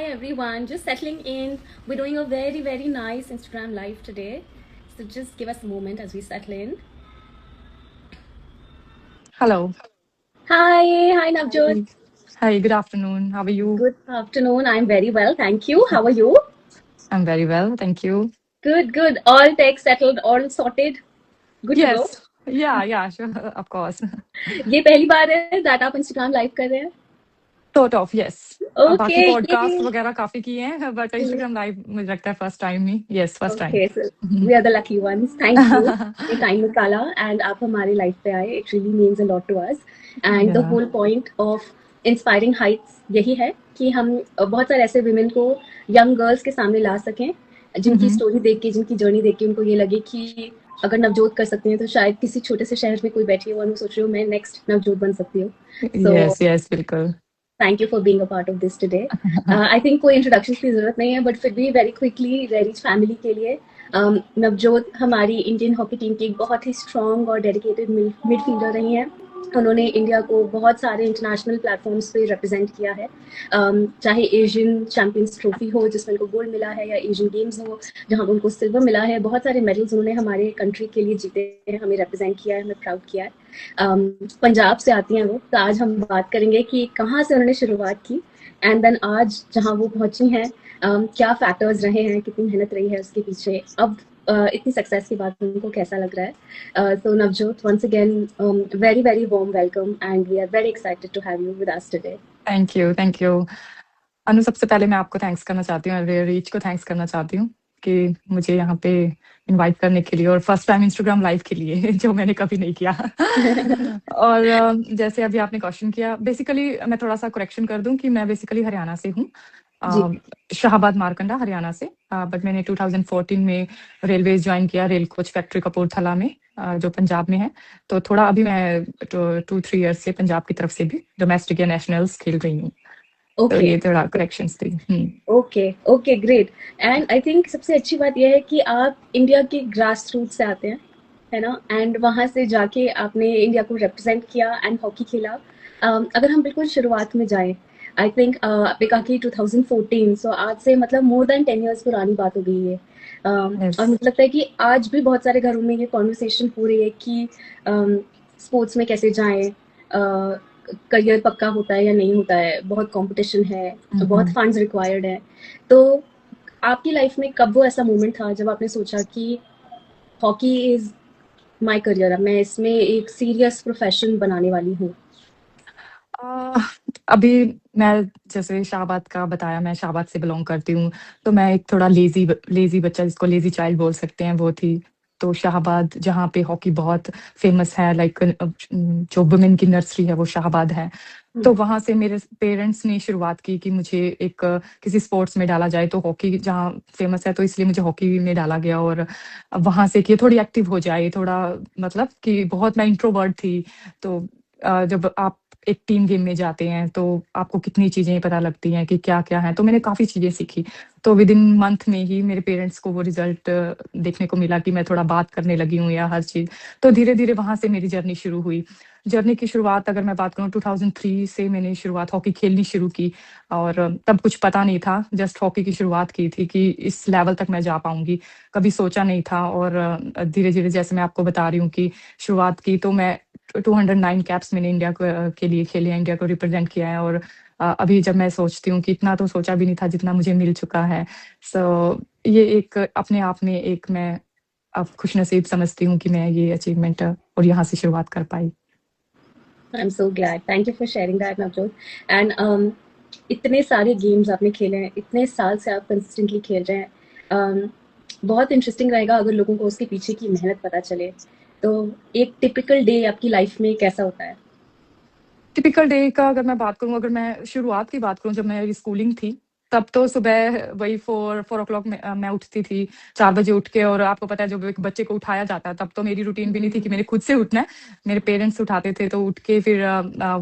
Hi everyone, just settling in. We're doing a very nice Instagram live today. So just give us a moment as we settle in. Hello. Hi Navjot. Hi. Hi, good afternoon. How are you? Good afternoon. I'm very well, thank you. How are you? I'm very well, thank you. Good. All tech settled, all sorted. Good to go. Yes. Yeah, sure, of course. ये पहली बार है that आप Instagram live कर रहे हैं? Sort of, yes. बाकी Okay, podcast yay. वगैरह काफी किए हैं बट इंस्टाग्राम लाइव मुझे लगता है first time he. Yes, first time. Okay, so we are the lucky ones. Thank you. ये टाइम निकाला एंड आप हमारी लाइफ पे आए. It really means a lot to us. And the या. whole point of inspiring heights यही है कि हम बहुत सारे ऐसे women को young girls के सामने ला सकें जिनकी स्टोरी देख के, जिनकी जर्नी देख के उनको ये लगे कि अगर नवजोत कर सकती हैं तो शायद किसी छोटे से शहर में कोई बैठी हो और वो सोच रही हो मैं नेक्स्ट नवजोत बन सकती हूँ. So यस बिल्कुल. Thank you for being a part of this today. I think कोई इंट्रोडक्शन की जरूरत नहीं है बट फिर भी वेरी क्विकली रेरिच फैमिली के लिए नवजोत हमारी इंडियन हॉकी टीम की एक बहुत ही स्ट्रॉन्ग और डेडिकेटेड मिडफील्डर रही हैं. उन्होंने इंडिया को बहुत सारे इंटरनेशनल प्लेटफॉर्म्स पे रिप्रेजेंट किया है. चाहे एशियन चैंपियंस ट्रॉफी हो जिसमें उनको गोल्ड मिला है या एशियन गेम्स हो जहां उनको सिल्वर मिला है. बहुत सारे मेडल्स उन्होंने हमारे कंट्री के लिए जीते हैं, हमें रिप्रेजेंट किया है, हमें प्राउड किया है. पंजाब से आती हैं वो, तो आज हम बात करेंगे कि कहाँ से उन्होंने शुरुआत की एंड देन आज जहाँ वो पहुंची हैं, क्या फैक्टर्स रहे हैं, कितनी मेहनत रही है उसके पीछे, अब इतनी सक्सेस के बाद उनको कैसा लग रहा है. So Navjot, once again, very warm welcome and we are very excited to have you with us today. Thank you. Anu, सबसे पहले मैं आपको थैंक्स करना चाहती हूँ, रीच को थैंक्स करना चाहती हूँ कि मुझे यहाँ पे इनवाइट करने के लिए और फर्स्ट टाइम इंस्टाग्राम लाइव के लिए जो मैंने कभी नहीं किया. और जैसे अभी आपने क्वेश्चन किया, बेसिकली मैं थोड़ा सा करेक्शन कर दूं कि मैं बेसिकली हरियाणा से हूँ. जी. शाहबाद मारकंडा हरियाणा से. बट मैंने 2014 में रेलवेज ज्वाइन किया, रेल कोच फैक्ट्री कपूरथला में, जो पंजाब में है. तो थोड़ा अभी मैं 2-3 ईयर्स से पंजाब की तरफ से भी डोमेस्टिक या नेशनल्स खेल रही हूँ. तो ओके ये थोड़ा करेक्शंस थी. Okay great. And I think सबसे अच्छी बात यह है कि आप इंडिया के ग्रास रूट से आते हैं, है ना, एंड वहां से जाके आपने इंडिया को रिप्रेजेंट किया एंड हॉकी खेला. अगर हम बिल्कुल शुरुआत में जाएं, आई थिंक आपने कहा कि 2014, सो आज से मतलब मोर देन 10 years पुरानी बात हो गई है. और यस. मुझे लगता है कि आज भी बहुत सारे घरों में ये कॉन्वर्सेशन हो रही है कि स्पोर्ट्स में कैसे जाएं, करियर पक्का होता है या नहीं होता है, बहुत कंपटीशन है, बहुत फंड्स रिक्वायर्ड है. तो आपकी लाइफ में कब वो ऐसा मोमेंट था जब आपने सोचा कि हॉकी इज माय करियर, मैं इसमें एक सीरियस प्रोफेशन बनाने वाली हूँ? अ, अभी मैं जैसे शाहबाद का बताया, मैं शाहबाद से बिलोंग करती हूँ. तो मैं एक थोड़ा लेजी बच्चा, जिसको लेजी चाइल्ड बोल सकते हैं, वो थी. तो शाहबाद जहाँ पे हॉकी बहुत फेमस है, लाइक जो वुमेन की नर्सरी है वो शाहबाद है. तो वहां से मेरे पेरेंट्स ने शुरुआत की कि मुझे एक किसी स्पोर्ट्स में डाला जाए. तो हॉकी जहाँ फेमस है तो इसलिए मुझे हॉकी में डाला गया. और वहां से कि थोड़ी एक्टिव हो जाए, थोड़ा मतलब कि बहुत मैं इंट्रोवर्ट थी. तो जब आप एक टीम गेम में जाते हैं तो आपको कितनी चीजें पता लगती हैं कि क्या क्या है. तो मैंने काफी चीजें सीखी. तो विद इन मंथ में ही मेरे पेरेंट्स को वो रिजल्ट देखने को मिला कि मैं थोड़ा बात करने लगी हूँ या हर चीज. तो धीरे धीरे वहां से मेरी जर्नी शुरू हुई. जर्नी की शुरुआत अगर मैं बात करूँ, 2003 से मैंने शुरुआत हॉकी खेलनी शुरू की. और तब कुछ पता नहीं था, जस्ट हॉकी की शुरुआत की थी कि इस लेवल तक मैं जा पाऊंगी. कभी सोचा नहीं था. और धीरे धीरे जैसे मैं आपको बता रही हूँ कि शुरुआत की, तो मैं 209 कैप्स मैंने इंडिया के लिए खेले हैं, इंडिया को रिप्रेजेंट किया है. और अभी जब मैं सोचती हूँ कि इतना तो सोचा भी नहीं था जितना मुझे मिल चुका है. सो ये एक अपने आप में एक मैं अब खुशनसीब समझती हूँ कि मैं ये अचीवमेंट और यहाँ से शुरुआत कर पाई. I am so glad, thank you for sharing that Navjot. And इतने सारे गेम्स आपने खेले हैं, इतने साल से आप कंसिस्टेंटली खेल रहे हैं. बहुत इंटरेस्टिंग रहेगा अगर लोगों को उसके पीछे की मेहनत पता चले. तो एक टिपिकल डे आपकी लाइफ में कैसा होता है? टिपिकल डे का अगर मैं बात करूँ, अगर मैं शुरुआत की बात करूँ, जब मेरी स्कूलिंग थी, तब तो सुबह वही 4 o'clock में मैं उठती थी, 4 बजे उठ के. और आपको पता है जब एक बच्चे को उठाया जाता है, तब तो मेरी रूटीन भी नहीं थी कि मैंने खुद से उठना है. मेरे पेरेंट्स उठाते थे. तो उठ के फिर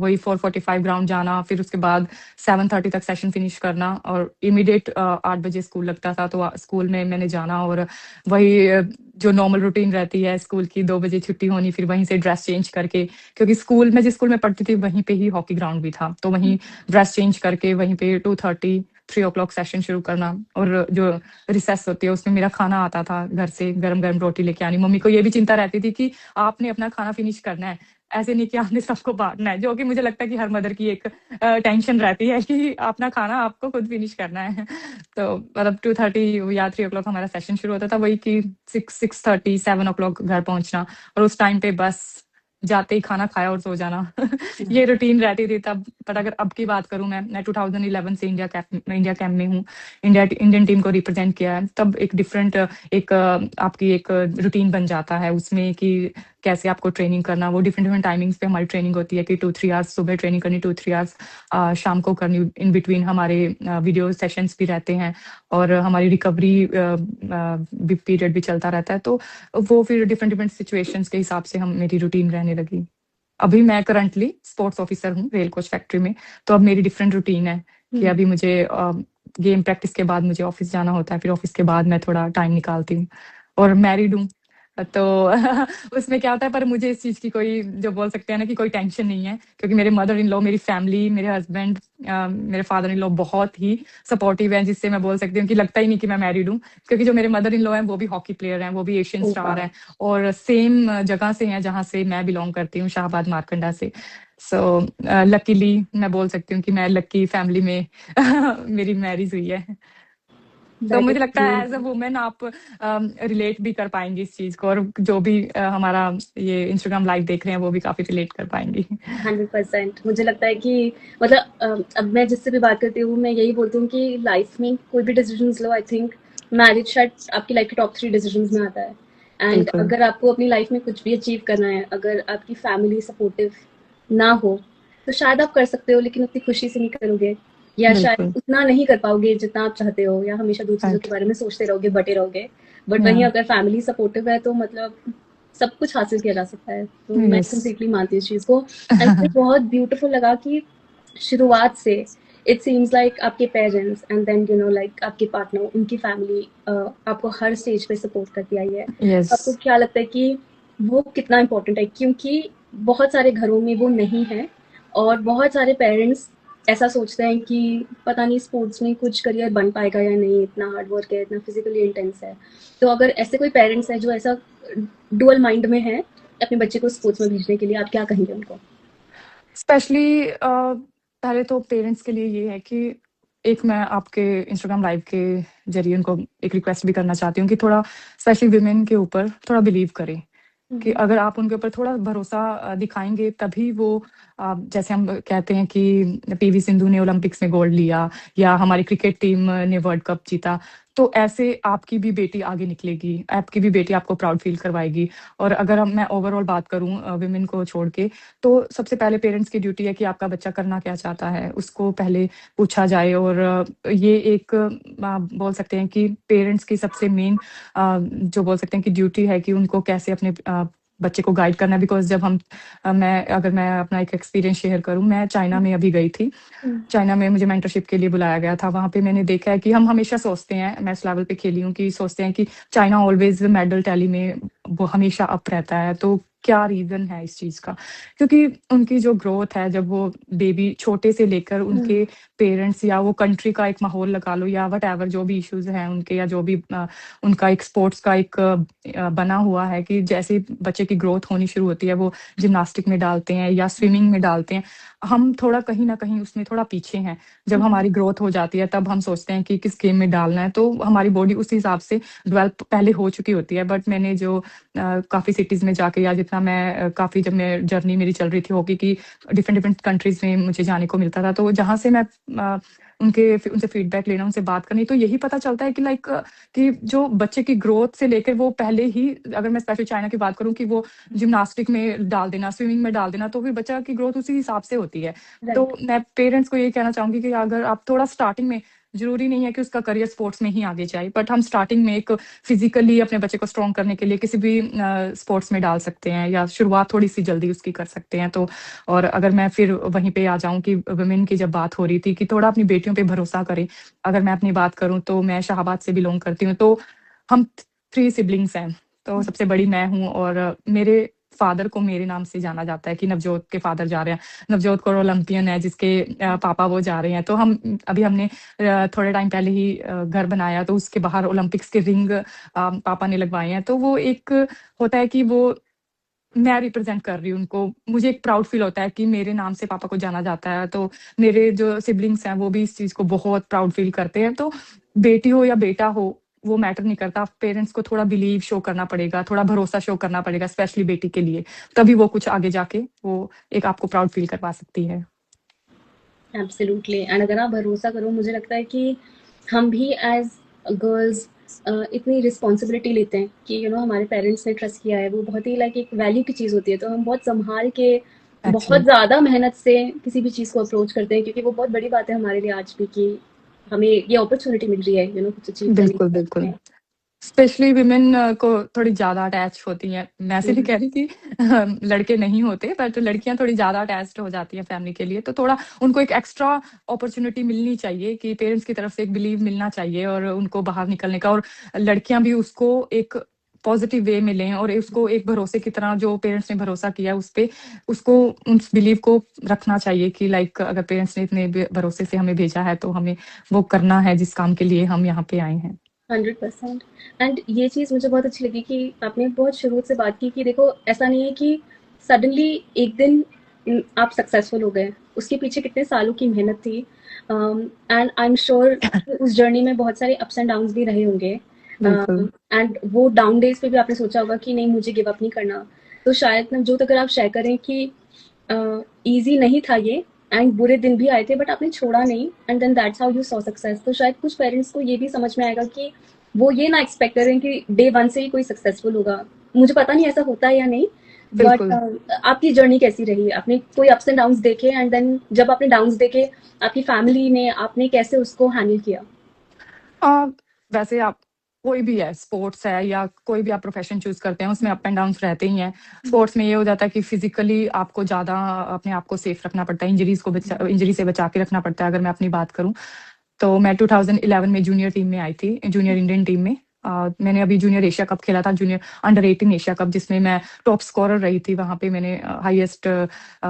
वही 4:45 ग्राउंड जाना, फिर उसके बाद 7:30 तक सेशन फिनिश करना. और इमीडिएट 8 बजे स्कूल लगता था, तो स्कूल में मैंने जाना. और वही जो नॉर्मल रूटीन रहती है स्कूल की, 2 बजे छुट्टी होनी, फिर वहीं से ड्रेस चेंज करके, क्योंकि जिस स्कूल में पढ़ती थी वहीं पे ही हॉकी ग्राउंड भी था, तो वहीं ड्रेस चेंज करके वहीं पे 2:30 3 o'clock सेशन शुरू करना, और जो रिसेस होती है उसमें मेरा खाना आता था घर से, गरम गरम रोटी लेके आनी। मम्मी को ये भी चिंता रहती थी कि आपने अपना खाना फिनिश करना है, ऐसे नहीं कि आपने सबको बांटना है, जो कि मुझे लगता है कि हर मदर की एक टेंशन रहती है कि अपना खाना आपको खुद फिनिश करना है। तो मतलब 2:30 या 3 o'clock हमारा सेशन शुरू होता था, वही कि 6:30 7 o'clock घर पहुंचना, और उस टाइम पे बस जाते ही खाना खाया और सो जाना। ये रूटीन रहती थी तब। बट अगर अब की बात करूं, मैं 2011 से इंडिया कैंप में हूँ, इंडियन टीम को रिप्रेजेंट किया है। तब एक डिफरेंट एक आपकी एक रूटीन बन जाता है उसमें कि कैसे आपको ट्रेनिंग करना। वो डिफरेंट डिफरेंट टाइमिंग्स पे हमारी ट्रेनिंग होती है कि 2-3 आवर्स सुबह ट्रेनिंग करनी, 2-3 आवर्स शाम को करनी। इन बिटवीन हमारे वीडियो सेशंस भी रहते हैं, और हमारी रिकवरी भी पीरियड भी चलता रहता है। तो वो फिर डिफरेंट डिफरेंट सिचुएशंस के हिसाब से हम मेरी रूटीन रहने लगी। अभी मैं करंटली स्पोर्ट्स ऑफिसर हूँ रेल कोच फैक्ट्री में, तो अब मेरी डिफरेंट रूटीन है कि अभी मुझे गेम प्रैक्टिस के बाद मुझे ऑफिस जाना होता है, फिर ऑफिस के बाद मैं थोड़ा टाइम निकालती हूँ, और मैरिड हूँ तो उसमें क्या होता है, पर मुझे इस चीज की कोई, जो बोल सकते हैं ना, कि कोई टेंशन नहीं है, क्योंकि मेरे मदर इन लॉ, मेरी फैमिली, मेरे हस्बैंड, मेरे फादर इन लॉ बहुत ही सपोर्टिव हैं, जिससे मैं बोल सकती हूँ कि लगता ही नहीं कि मैं मैरिड हूँ। क्योंकि जो मेरे मदर इन लॉ हैं वो भी हॉकी प्लेयर हैं, वो भी एशियन स्टार हैं, और सेम जगह से हैं जहाँ से मैं बिलोंग करती हूँ, शाहबाद मारकंडा से। सो लकीली मैं बोल सकती हूँ कि मैं लकी फैमिली में मेरी मैरिज हुई है। तो मुझे लगता है एज अ वुमेन आप रिलेट भी कर पाएंगी इस चीज को, और जो भी हमारा ये इंस्टाग्राम लाइव देख रहे हैं वो भी काफी रिलेट कर पाएंगी। 100%। मुझे लगता है कि मतलब अब मैं जिससे भी बात करती हूँ मैं यही बोलती हूँ कि लाइफ में कोई भी decision low, I think marriage शायद आपकी लाइफ के टॉप 3 डिसीजन में आता है। एंड बिल्कुल। अगर आपको अपनी लाइफ में कुछ भी अचीव करना है, अगर आपकी फैमिली सपोर्टिव ना हो तो शायद आप कर सकते हो लेकिन उतनी खुशी से नहीं करोगे, या शायद बिल्कुल। उतना नहीं कर पाओगे जितना आप चाहते हो, या हमेशा दूसरी चीजों के राइट। बारे में सोचते रहोगे, बटे रहोगे। बट वहीं या अगर फैमिली सपोर्टिव है तो मतलब सब कुछ हासिल किया जा सकता है। तो मैं यस। कंप्लीटली मानती हूँ इस चीज को। एंड मुझे बहुत ब्यूटीफुल लगा कि शुरुआत से इट सीम्स लाइक आपके parents and then you know like आपके पार्टनर, उनकी फैमिली आपको हर स्टेज पे सपोर्ट करती आई है। यस। तो आपको क्या लगता है कि वो कितना इम्पोर्टेंट है? क्योंकि बहुत सारे घरों में वो नहीं है, और बहुत सारे पेरेंट्स ऐसा सोचते हैं कि पता नहीं स्पोर्ट्स में कुछ करियर बन पाएगा या नहीं, इतना हार्ड वर्क है, इतना फिजिकली इंटेंस है। तो अगर ऐसे कोई पेरेंट्स हैं जो ऐसा डुअल माइंड में है अपने बच्चे को स्पोर्ट्स में भेजने के लिए, आप क्या कहेंगे उनको? स्पेशली पहले तो पेरेंट्स के लिए ये है कि एक मैं आपके इंस्टाग्राम लाइव के जरिए उनको एक रिक्वेस्ट भी करना चाहती हूँ कि थोड़ा स्पेशली विमेन के ऊपर थोड़ा बिलीव करें, कि अगर आप उनके ऊपर थोड़ा भरोसा दिखाएंगे तभी वो जैसे हम कहते हैं कि पीवी सिंधु ने ओलंपिक्स में गोल्ड लिया, या हमारी क्रिकेट टीम ने वर्ल्ड कप जीता, तो ऐसे आपकी भी बेटी आगे निकलेगी, आपकी भी बेटी आपको प्राउड फील करवाएगी। और अगर मैं ओवरऑल बात करूं विमेन को छोड़ के, तो सबसे पहले पेरेंट्स की ड्यूटी है कि आपका बच्चा करना क्या चाहता है उसको पहले पूछा जाए। और ये एक बोल सकते हैं कि पेरेंट्स की सबसे मेन जो बोल सकते हैं कि ड्यूटी है कि उनको कैसे अपने बच्चे को गाइड करना। बिकॉज जब मैं अपना एक एक्सपीरियंस शेयर करूं, मैं चाइना में अभी गई थी। चाइना में मुझे मेंटरशिप के लिए बुलाया गया था। वहां पे मैंने देखा है कि हम हमेशा सोचते हैं, मैं इस लेवल पे खेली हूँ कि सोचते हैं कि चाइना ऑलवेज मेडल टैली में वो हमेशा अप रहता है। तो क्या रीजन है इस चीज का? क्योंकि उनकी जो ग्रोथ है, जब वो बेबी छोटे से लेकर उनके पेरेंट्स या वो कंट्री का एक माहौल लगा लो, या वट एवर जो भी इश्यूज हैं उनके, या जो भी उनका एक स्पोर्ट्स का एक बना हुआ है कि जैसे ही बच्चे की ग्रोथ होनी शुरू होती है वो जिम्नास्टिक में डालते हैं या स्विमिंग में डालते हैं। हम थोड़ा कहीं ना कहीं उसमें थोड़ा पीछे हैं। जब हमारी ग्रोथ हो जाती है तब हम सोचते हैं कि किस गेम में डालना है, तो हमारी बॉडी उस हिसाब से डेवलप पहले हो चुकी होती है। बट मैंने जो काफी सिटीज में जाके, या जितना मैं काफी जब मैं जर्नी मेरी चल रही थी हॉकी की, डिफरेंट डिफरेंट कंट्रीज में मुझे जाने को मिलता था, तो जहां से मैं उनसे फीडबैक लेना, उनसे बात करनी, तो यही पता चलता है कि लाइक कि जो बच्चे की ग्रोथ से लेकर वो पहले ही, अगर मैं स्पेशली चाइना की बात करूं, कि वो जिम्नास्टिक में डाल देना, स्विमिंग में डाल देना, तो फिर बच्चा की ग्रोथ उसी हिसाब से होती है। तो राइट। मैं पेरेंट्स को ये कहना चाहूंगी कि अगर आप थोड़ा स्टार्टिंग में, जरूरी नहीं है कि उसका करियर स्पोर्ट्स में ही आगे जाए, बट हम स्टार्टिंग में एक फिजिकली अपने बच्चे को स्ट्रॉन्ग करने के लिए किसी भी स्पोर्ट्स में डाल सकते हैं, या शुरुआत थोड़ी सी जल्दी उसकी कर सकते हैं। तो और अगर मैं फिर वहीं पे आ जाऊं कि वुमेन की जब बात हो रही थी कि थोड़ा अपनी बेटियों पे भरोसा करें। अगर मैं अपनी बात करूं तो मैं शाहबाद से बिलोंग करती हूँ, तो हम 3 सिबलिंग्स हैं। तो सबसे बड़ी मैं हूँ, और मेरे फादर को मेरे नाम से जाना जाता है कि नवजोत के फादर जा रहे हैं, नवजोत कौर ओलंपियन है जिसके पापा वो जा रहे हैं। तो हमने थोड़े टाइम पहले ही घर बनाया, तो उसके बाहर ओलंपिक्स के रिंग पापा ने लगवाए हैं। तो वो एक होता है कि वो मैं रिप्रेजेंट कर रही हूँ उनको, मुझे एक प्राउड फील होता है कि मेरे नाम से पापा को जाना जाता है। तो मेरे जो सिबलिंग्स हैं वो भी इस चीज को बहुत प्राउड फील करते हैं। तो बेटी हो या बेटा हो वो मैटर नहीं करता, पेरेंट्स को थोड़ा बिलीव शो करना पड़ेगा, थोड़ा भरोसा शो करना पड़ेगा, स्पेशली बेटी के लिए, तभी वो कुछ आगे जाके वो एक आपको प्राउड फील करवा सकती है। एब्सोल्युटली। एंड अगर आप भरोसा करो, मुझे लगता है कि हम भी एज गर्ल्स इतनी रिस्पॉन्सिबिलिटी लेते हैं कि हमारे पेरेंट्स ने ट्रस्ट किया है, वो बहुत ही लाइक एक वैल्यू की चीज़ होती है, तो हम बहुत संभाल के बहुत एक्चुअली ज़्यादा मेहनत से किसी भी चीज़ को अप्रोच करते हैं, क्योंकि वो बहुत बड़ी बात है हमारे लिए आज भी कि हमें ये अपॉर्चुनिटी मिल रही है कुछ अचीव करने बिल्कुल की बिल्कुल, में। स्पेशली विमेन को थोड़ी ज्यादा अटैच होती हैं। मैं से नहीं हम्म, कह रही कि लड़के नहीं होते, बट लड़कियां थोड़ी ज्यादा अटैच्ड हो जाती हैं फैमिली के लिए। तो थोड़ा उनको एक एक्स्ट्रा अपॉर्चुनिटी मिलनी चाहिए कि पेरेंट्स की तरफ से एक बिलीव मिलना चाहिए और उनको बाहर निकलने का, और लड़कियां भी उसको एक पॉजिटिव वे में लें और उसको एक भरोसे की तरह, जो पेरेंट्स ने भरोसा किया उस पे, उसको उस बिलीव को रखना चाहिए कि लाइक अगर पेरेंट्स ने इतने भरोसे से हमें भेजा है तो हमें वो करना है जिस काम के लिए हम यहाँ पे आए हैं। 100%। एंड ये चीज़ मुझे बहुत अच्छी लगी कि आपने बहुत शुरू से बात की कि देखो, ऐसा नहीं है कि सडनली एक दिन आप सक्सेसफुल हो गए, उसके पीछे कितने सालों की मेहनत थी। एंड आई एम श्योर उस जर्नी में बहुत सारे अप्स एंड डाउन्स भी रहे होंगे। बिल्कुल एंड वो डाउन डेज पे भी आपने सोचा होगा कि नहीं, मुझे गिव अप नहीं करना। तो शायद ना, जो अगर आप शेयर करें कि ईजी नहीं था ये, एंड बुरे दिन भी आए थे, बट आपने छोड़ा नहीं, and then that's how you saw success. तो शायद कुछ पेरेंट्स को ये भी समझ में आएगा कि वो ये ना एक्सपेक्ट करें कि डे वन से ही कोई सक्सेसफुल होगा। मुझे पता नहीं ऐसा होता है या नहीं, बट बिल्कुल। आपकी जर्नी कैसी रही? आपने कोई अप्स एंड डाउन्स देखे, एंड देन जब आपने डाउन्स देखे, आपकी फैमिली में आपने कैसे उसको हैंडल किया? आ, वैसे आप कोई भी है, स्पोर्ट्स है या कोई भी आप प्रोफेशन चूज करते हैं, उसमें अप एंड डाउन रहते ही हैं। स्पोर्ट्स में ये हो जाता है कि फिजिकली आपको ज्यादा अपने आप को सेफ रखना पड़ता है, इंजरी से बचा के रखना पड़ता है। अगर मैं अपनी बात करूं तो मैं 2011 में जूनियर टीम में आई थी, जूनियर इंडियन टीम में। मैंने अभी जूनियर एशिया कप खेला था, जूनियर अंडर 18 एशिया कप, जिसमें मैं टॉप स्कोरर रही थी। वहां पे मैंने हाईएस्ट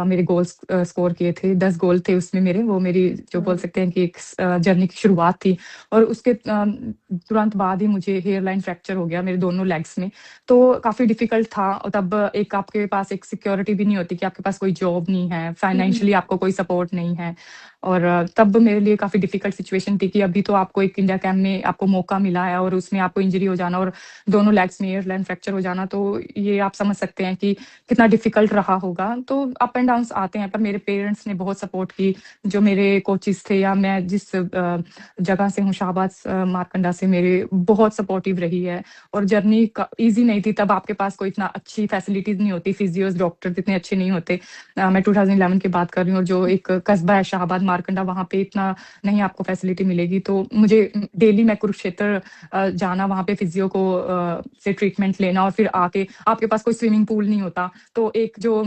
मेरे गोल्स स्कोर किए थे, 10 गोल थे उसमें मेरे। वो मेरी जो बोल सकते हैं कि एक जर्नी की शुरुआत थी। और उसके तुरंत बाद ही मुझे हेयर लाइन फ्रैक्चर हो गया मेरे दोनों लेग्स में। तो काफी डिफिकल्ट था। और तब एक आपके पास एक सिक्योरिटी भी नहीं होती कि आपके पास कोई जॉब नहीं है, फाइनेंशियली आपको कोई सपोर्ट नहीं है। और तब मेरे लिए काफी डिफिकल्ट सिचुएशन थी कि अभी तो आपको एक इंडिया कैंप में आपको मौका मिला है और उसमें आपको इंजरी हो जाना और दोनों लेग्स में एयरलाइन फ्रैक्चर हो जाना, तो ये आप समझ सकते हैं कि कितना डिफिकल्ट रहा होगा। तो अप एंड डाउन आते हैं, पर मेरे पेरेंट्स ने बहुत सपोर्ट की। जो मेरे कोचिज थे या मैं जिस जगह से हूँ, शाहबाद मारकंडा से, मेरे बहुत सपोर्टिव रही है। और जर्नी ईजी नहीं थी, तब आपके पास कोई इतना अच्छी फैसिलिटीज नहीं होती, फिजियोज डॉक्टर इतने अच्छे नहीं होते। मैं 2011 की बात कर रही हूँ, और जो एक कस्बा है शाहबाद मारकंडा, वहां पे इतना नहीं आपको फैसिलिटी मिलेगी। तो मुझे डेली मैं कुरुक्षेत्र जाना, वहां पे फिजियो को से ट्रीटमेंट लेना, और फिर आके आपके पास कोई स्विमिंग पूल नहीं होता। तो एक जो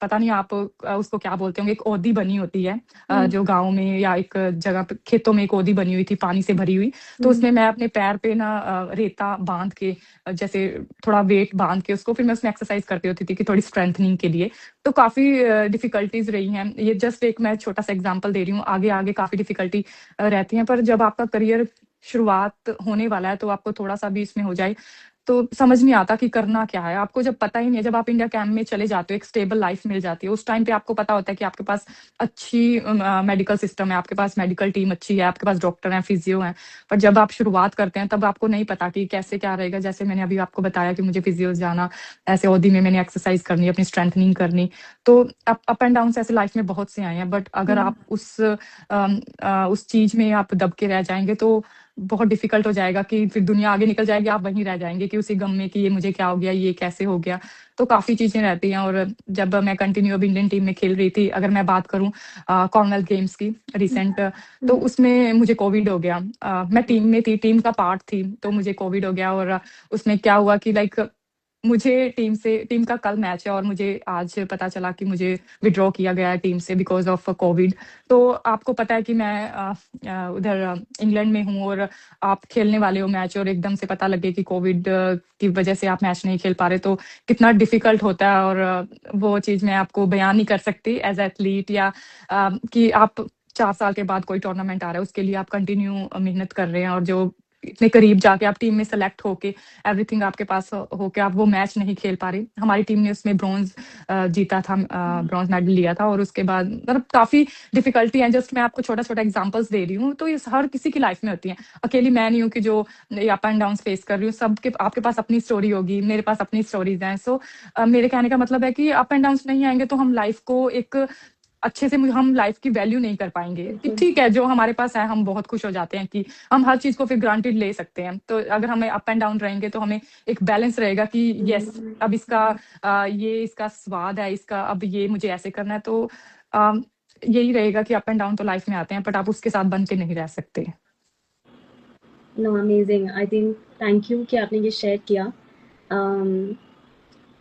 पता नहीं आप उसको क्या बोलते होंगे, एक ओदी बनी होती है जो गांव में या एक जगह पे खेतों में एक ओदी बनी हुई थी पानी से भरी हुई। तो उसमें मैं अपने पैर पे ना रेता बांध के, जैसे थोड़ा वेट बांध के उसको, फिर मैं उसमें एक्सरसाइज करती होती थी कि थोड़ी स्ट्रेंथनिंग के लिए। तो काफी डिफिकल्टीज रही हैं। ये जस्ट एक मैं छोटा सा एग्जांपल दे रही हूँ, आगे आगे काफी डिफिकल्टी रहती हैं। पर जब आपका करियर शुरुआत होने वाला है, तो आपको थोड़ा सा भी इसमें हो जाए तो समझ नहीं आता कि करना क्या है। आपको जब पता ही नहीं है, जब आप इंडिया कैंप में चले जाते हो, एक स्टेबल लाइफ मिल जाती है, उस टाइम पे आपको पता होता है कि आपके पास अच्छी मेडिकल सिस्टम है, आपके पास मेडिकल टीम अच्छी है, आपके पास डॉक्टर हैं, फिजियो हैं। पर जब आप शुरुआत करते हैं, तब आपको नहीं पता कि कैसे क्या रहेगा। जैसे मैंने अभी आपको बताया कि मुझे फिजियो जाना, ऐसे ओदी में मैंने एक्सरसाइज करनी, अपनी स्ट्रेंथनिंग करनी। तो अप एंड डाउन ऐसे लाइफ में बहुत से आए हैं। बट अगर आप उस चीज में आप दब के रह जाएंगे, तो बहुत डिफिकल्ट हो जाएगा कि फिर दुनिया आगे निकल जाएगी, आप वहीं रह जाएंगे कि उसी गम में कि ये मुझे क्या हो गया, ये कैसे हो गया। तो काफी चीजें रहती हैं। और जब मैं कंटिन्यू अब इंडियन टीम में खेल रही थी, अगर मैं बात करूं कॉमनवेल्थ गेम्स की रिसेंट, तो उसमें मुझे कोविड हो गया। मैं टीम में थी, टीम का पार्ट थी, तो मुझे कोविड हो गया। और उसमें क्या हुआ कि लाइक मुझे टीम का कल मैच है और मुझे आज पता चला कि मुझे विड्रॉ किया गया है टीम से बिकॉज ऑफ कोविड। तो आपको पता है कि मैं उधर इंग्लैंड में हूँ और आप खेलने वाले हो मैच और एकदम से पता लगे कि कोविड की वजह से आप मैच नहीं खेल पा रहे, तो कितना डिफिकल्ट होता है। और वो चीज मैं आपको बयान नहीं कर सकती एज एथलीट, या कि आप 4 साल के बाद कोई टूर्नामेंट आ रहा है उसके लिए आप कंटिन्यू मेहनत कर रहे हैं और जो इतने करीब जाके आप टीम में सेलेक्ट होके एवरीथिंग आपके पास होके आप वो मैच नहीं खेल पा रहे। हमारी टीम ने उसमें ब्रॉन्ज जीता था, ब्रॉन्ज मेडल लिया था। और उसके बाद मतलब काफी डिफिकल्टी है। जस्ट मैं आपको छोटा छोटा एग्जांपल्स दे रही हूँ, तो ये हर किसी की लाइफ में होती है। अकेली मैं नहीं हूँ कि जो अप एंड डाउन फेस कर रही हूँ, सबके आपके पास अपनी स्टोरी होगी, मेरे पास अपनी स्टोरीज हैं। सो मेरे कहने का मतलब है कि अप एंड डाउन नहीं आएंगे तो हम लाइफ को एक अच्छे से हम लाइफ की वैल्यू नहीं कर पाएंगे। कि बिल्कुल। ठीक है जो हमारे पास है हम बहुत खुश हो जाते हैं कि हम हर चीज को फिर ग्रांटेड ले सकते हैं। तो अगर हमें अप एंड डाउन रहेंगे तो हमें एक बैलेंस रहेगा कि यस अब इसका ये इसका स्वाद है, इसका अब ये मुझे ऐसे करना है। तो अ, यही रहेगा कि अप एंड डाउन तो लाइफ में आते हैं बट आप उसके साथ बन के नहीं रह सकते। No, amazing. I think thank you कि आपने ये शेयर किया।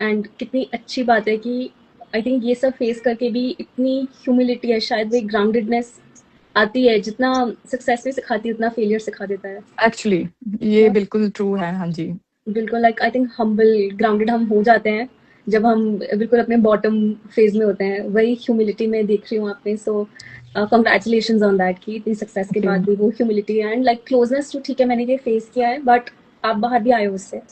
एंड कितनी अच्छी बात है कि आई थिंक ये सब फेस करके भी इतनी ह्यूमिलिटी है, शायद वो ग्राउंडेडनेस आती है। जितना सक्सेस भी सिखाती है उतना फेलियर सिखा देता है। एक्चुअली ये बिल्कुल ट्रू है। हाँ जी। बिल्कुल, like I think humble grounded हम हो जाते हैं जब हम बिल्कुल अपने बॉटम फेज में होते हैं। वही ह्यूमिलिटी में देख रही हूँ आपने। सो कंग्रेचुलेशंस ऑन दैट कि इतनी सक्सेस के थैंक यू। बाद भी वो ह्यूमिलिटी एंड लाइक क्लोजनेस। तो ठीक है, मैंने ये फेस किया है बट आप बाहर भी आए हो उससे।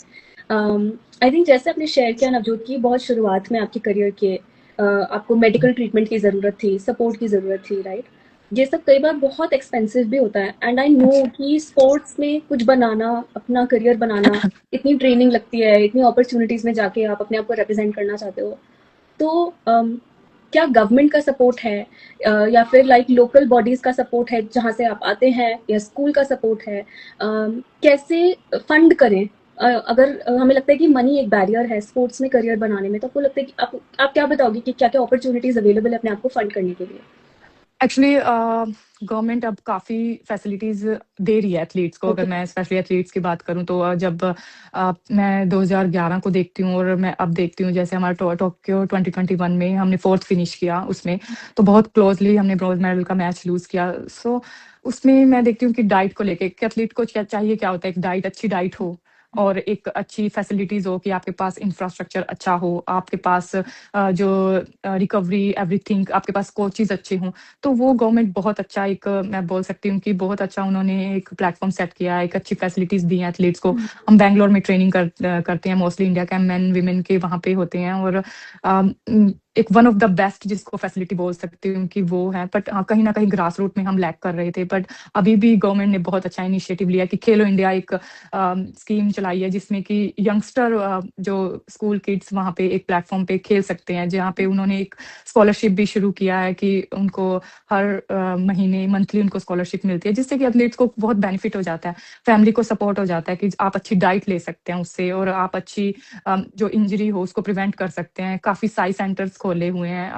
आई थिंक जैसे आपने शेयर किया नवजोत की, बहुत शुरुआत में आपके करियर के आपको मेडिकल ट्रीटमेंट की ज़रूरत थी, सपोर्ट की ज़रूरत थी, राइट? ये सब कई बार बहुत एक्सपेंसिव भी होता है एंड आई नो कि स्पोर्ट्स में कुछ बनाना, अपना करियर बनाना, इतनी ट्रेनिंग लगती है, इतनी अपॉर्चुनिटीज़ में जाके आप अपने आप को रिप्रेजेंट करना चाहते हो। तो क्या गवर्नमेंट का सपोर्ट है या फिर लाइक लोकल बॉडीज का सपोर्ट है जहाँ से आप आते हैं, या स्कूल का सपोर्ट है? कैसे फंड करें? अगर हमें लगता है कि मनी एक बैरियर है स्पोर्ट्स में करियर बनाने में, तो आपको लगता है कि आप क्या बताओगे कि क्या क्या अपॉर्चुनिटीज अवेलेबल है अपने आप को फंड करने के लिए? एक्चुअली गवर्नमेंट अब काफ़ी फैसिलिटीज़ दे रही है एथलीट्स को। अगर ओके। मैं स्पेशली एथलीट्स की बात करूँ तो जब मैं 2011 को देखती हूँ और मैं अब देखती हूँ जैसे हमारा टोक्यो 2021 में हमने 4th फिनिश किया उसमें, तो बहुत क्लोजली हमने ब्रॉन्ज मेडल का मैच लूज़ किया। सो उसमें मैं देखती हूँ कि डाइट को लेके एक एथलीट को क्या चाहिए, क्या होता है, एक डाइट, अच्छी डाइट हो और एक अच्छी फैसिलिटीज़ हो, कि आपके पास इंफ्रास्ट्रक्चर अच्छा हो, आपके पास जो रिकवरी एवरीथिंग, आपके पास कोचेज़ अच्छे हों। तो वो गवर्नमेंट बहुत अच्छा एक मैं बोल सकती हूँ कि बहुत अच्छा उन्होंने एक प्लेटफॉर्म सेट किया है, एक अच्छी फैसिलिटीज दी हैं एथलीट्स को। हम बैंगलोर में ट्रेनिंग करते हैं, मोस्टली इंडिया के मेन विमेन के वहाँ पे होते हैं। और एक वन ऑफ द बेस्ट जिसको फैसिलिटी बोल सकती हूँ कि वो है। बट कहीं ना कहीं ग्रास रूट में हम लैक कर रहे थे। बट अभी भी गवर्नमेंट ने बहुत अच्छा इनिशिएटिव लिया कि खेलो इंडिया एक स्कीम चलाई है जिसमें कि यंगस्टर जो स्कूल किड्स वहाँ पे एक प्लेटफॉर्म पे खेल सकते हैं, जहाँ पे उन्होंने एक स्कॉलरशिप भी शुरू किया है कि उनको हर महीने मंथली उनको स्कॉलरशिप मिलती है, जिससे कि एथलीट्स को बहुत बेनिफिट हो जाता है, फैमिली को सपोर्ट हो जाता है कि आप अच्छी डाइट ले सकते हैं उससे और आप अच्छी जो इंजरी हो उसको प्रिवेंट कर सकते हैं। काफी साई सेंटर्स खोले हुए हैं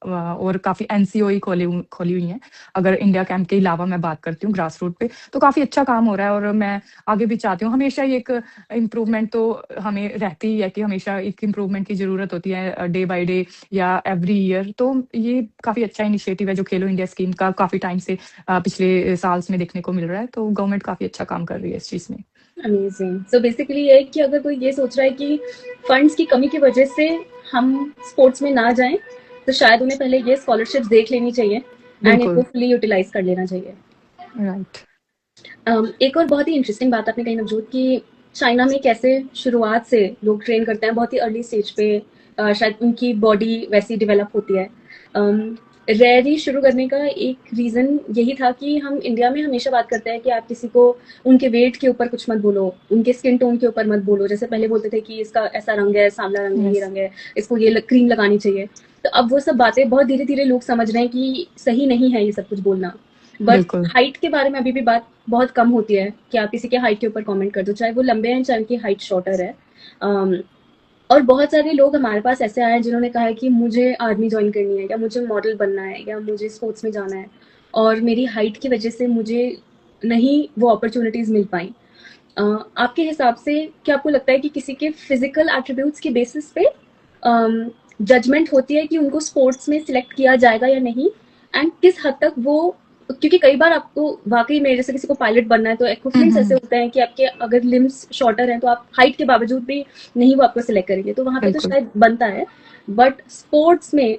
और काफी एनसीओई खोली हुई हैं। अगर इंडिया कैंप के अलावा मैं बात करती हूँ ग्रास रूट पे, तो काफी अच्छा काम हो रहा है। और मैं आगे भी चाहती हूँ, हमेशा ही एक इम्प्रूवमेंट तो हमें रहती ही है कि हमेशा एक इम्प्रूवमेंट की जरूरत होती है डे बाय डे या एवरी ईयर। तो ये काफी अच्छा इनिशिएटिव है जो खेलो इंडिया स्कीम का काफी टाइम से पिछले साल में देखने को मिल रहा है। तो गवर्नमेंट काफी अच्छा काम कर रही है इस चीज में। अमेजिंग। सो बेसिकली ये है कि अगर कोई ये सोच रहा है कि फंड्स की कमी की वजह से हम स्पोर्ट्स में ना जाएं, तो शायद उन्हें पहले ये स्कॉलरशिप्स देख लेनी चाहिए एंड इनको बिल्कुल। फुली यूटिलाइज कर लेना चाहिए। राइट। एक और बहुत ही इंटरेस्टिंग बात आपने कही नवजोत कि चाइना में कैसे शुरुआत से लोग ट्रेन करते हैं बहुत ही अर्ली स्टेज पे। शायद उनकी बॉडी वैसी डेवलप होती है। रेयरी शुरू करने का एक रीज़न यही था कि हम इंडिया में हमेशा बात करते हैं कि आप किसी को उनके वेट के ऊपर कुछ मत बोलो, उनके स्किन टोन के ऊपर मत बोलो। जैसे पहले बोलते थे कि इसका ऐसा रंग है, सांवला रंग है, ये यस। रंग है, इसको ये क्रीम लगानी चाहिए। तो अब वो सब बातें बहुत धीरे धीरे लोग समझ रहे हैं कि सही नहीं है ये सब कुछ बोलना। बट बिल्कुल। हाइट के बारे में अभी भी बात बहुत कम होती है कि आप किसी के हाइट के ऊपर कमेंट कर दो, चाहे वो लंबे हैं चाहे उनकी हाइट शॉर्टर है। um, और बहुत सारे लोग हमारे पास ऐसे आए हैं जिन्होंने कहा है कि मुझे आर्मी ज्वाइन करनी है, या मुझे मॉडल बनना है, या मुझे स्पोर्ट्स में जाना है, और मेरी हाइट की वजह से मुझे नहीं वो अपॉर्चुनिटीज मिल पाई। आपके हिसाब से क्या आपको लगता है कि किसी के फिजिकल एट्रीब्यूट्स के बेसिस पे जजमेंट होती है कि उनको स्पोर्ट्स में सिलेक्ट किया जाएगा या नहीं, एंड किस हद तक वो, क्योंकि कई बार आपको वाकई में जैसे किसी को पायलट बनना है तो इक्विपमेंट्स ऐसे होते हैं कि आपके अगर लिम्स शॉर्टर हैं तो आप हाइट के बावजूद भी नहीं वो आपको सिलेक्ट करेंगे, तो वहां पे तो बिल्कुल। शायद बनता है। बट स्पोर्ट्स में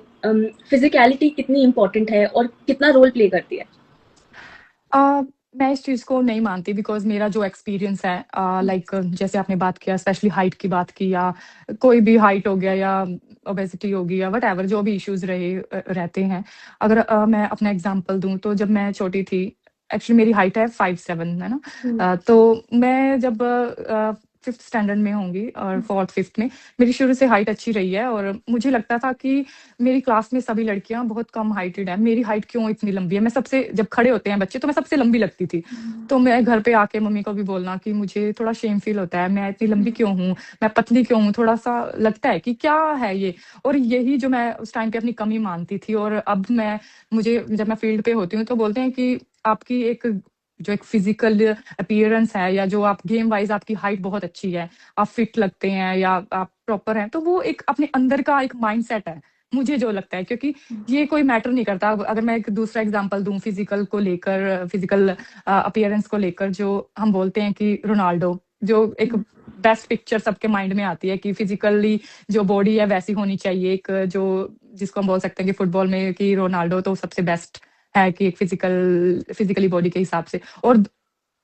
फिजिकलिटी कितनी इंपॉर्टेंट है और कितना रोल प्ले करती है? अ, मैं इस चीज़ को नहीं मानती बिकॉज़ मेरा जो एक्सपीरियंस है लाइक जैसे आपने बात किया स्पेशली हाइट की बात की या कोई भी हाइट हो गया या ओबेसिटी होगी या व्हाटएवर जो भी इश्यूज़ रहते हैं। अगर मैं अपना एग्ज़ाम्पल दूँ तो जब मैं छोटी थी एक्चुअली मेरी हाइट है 5'7" है ना? तो मैं जब 5th स्टैंडर्ड में होंगी और 4th 5th में मेरी शुरू से हाइट अच्छी रही है और मुझे लगता था कि मेरी क्लास में सभी लड़कियां बहुत कम हाइटेड है, मेरी हाइट क्यों इतनी लंबी है? मैं सबसे जब खड़े होते हैं बच्चे तो मैं सबसे लंबी लगती थी। तो मैं घर पे आके मम्मी को भी बोलना कि मुझे थोड़ा शेम फील होता है, मैं इतनी लंबी क्यों हूँ? मैं पतली क्यों हूँ? थोड़ा-सा लगता है कि क्या है ये? और यही जो मैं उस टाइम पे अपनी कमी मानती थी और अब मुझे जब मैं फील्ड पे होती हूँ तो बोलते हैं कि आपकी एक फिजिकल अपीयरेंस है या जो आप गेम वाइज़ आपकी हाइट बहुत अच्छी है, आप फिट लगते हैं या आप प्रॉपर हैं, तो वो एक अपने अंदर का एक माइंडसेट है। मुझे जो लगता है क्योंकि ये कोई मैटर नहीं करता। अब अगर मैं एक दूसरा एग्जांपल दूँ फिजिकल को लेकर फिजिकल अपीयरेंस को लेकर जो हम बोलते हैं कि रोनाल्डो जो एक बेस्ट पिक्चर सबके माइंड में आती है कि फिजिकली जो बॉडी है वैसी होनी चाहिए एक जो जिसको हम बोल सकते हैं कि फुटबॉल में कि रोनाल्डो तो सबसे बेस्ट है कि एक फिजिकली बॉडी के हिसाब से और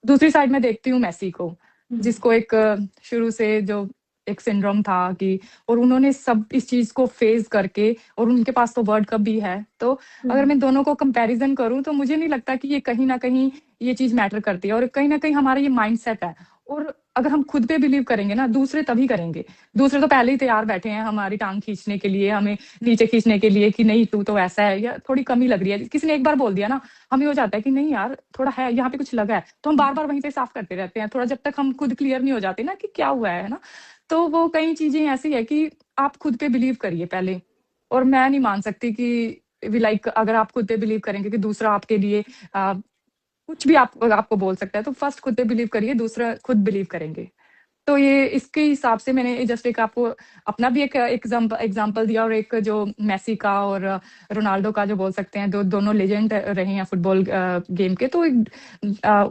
दूसरी साइड में देखती हूँ मेसी को जिसको एक शुरू से जो एक सिंड्रोम था कि और उन्होंने सब इस चीज को फेस करके और उनके पास तो वर्ल्ड कप भी है तो अगर मैं दोनों को कंपैरिजन करूं तो मुझे नहीं लगता कि ये कहीं ना कहीं ये चीज मैटर करती है और कहीं ना कहीं हमारा ये माइंडसेट है और अगर हम खुद पे बिलीव करेंगे ना दूसरे तभी करेंगे दूसरे तो पहले ही तैयार बैठे हैं हमारी टांग खींचने के लिए हमें नीचे खींचने के लिए कि नहीं तू तो ऐसा है या थोड़ी कमी लग रही है किसी ने एक बार बोल दिया ना हमें हो जाता है कि नहीं यार थोड़ा है यहाँ पे कुछ लगा है तो हम बार बार वहीं पे साफ करते रहते हैं थोड़ा जब तक हम खुद क्लियर नहीं हो जाते ना कि क्या हुआ है ना तो वो कई चीजें ऐसी है कि आप खुद पे बिलीव करिए पहले और मैं नहीं मान सकती कि लाइक अगर आप खुद पे बिलीव करेंगे कि दूसरा आपके लिए कुछ भी आपको बोल सकता है तो फर्स्ट खुद पे बिलीव करिए दूसरा खुद बिलीव करेंगे तो ये इसके हिसाब से मैंने जस्ट एक आपको अपना भी एक एग्जांपल दिया और एक जो मेसी का और रोनाल्डो का जो बोल सकते हैं दोनों लेजेंड रहे हैं फुटबॉल गेम के तो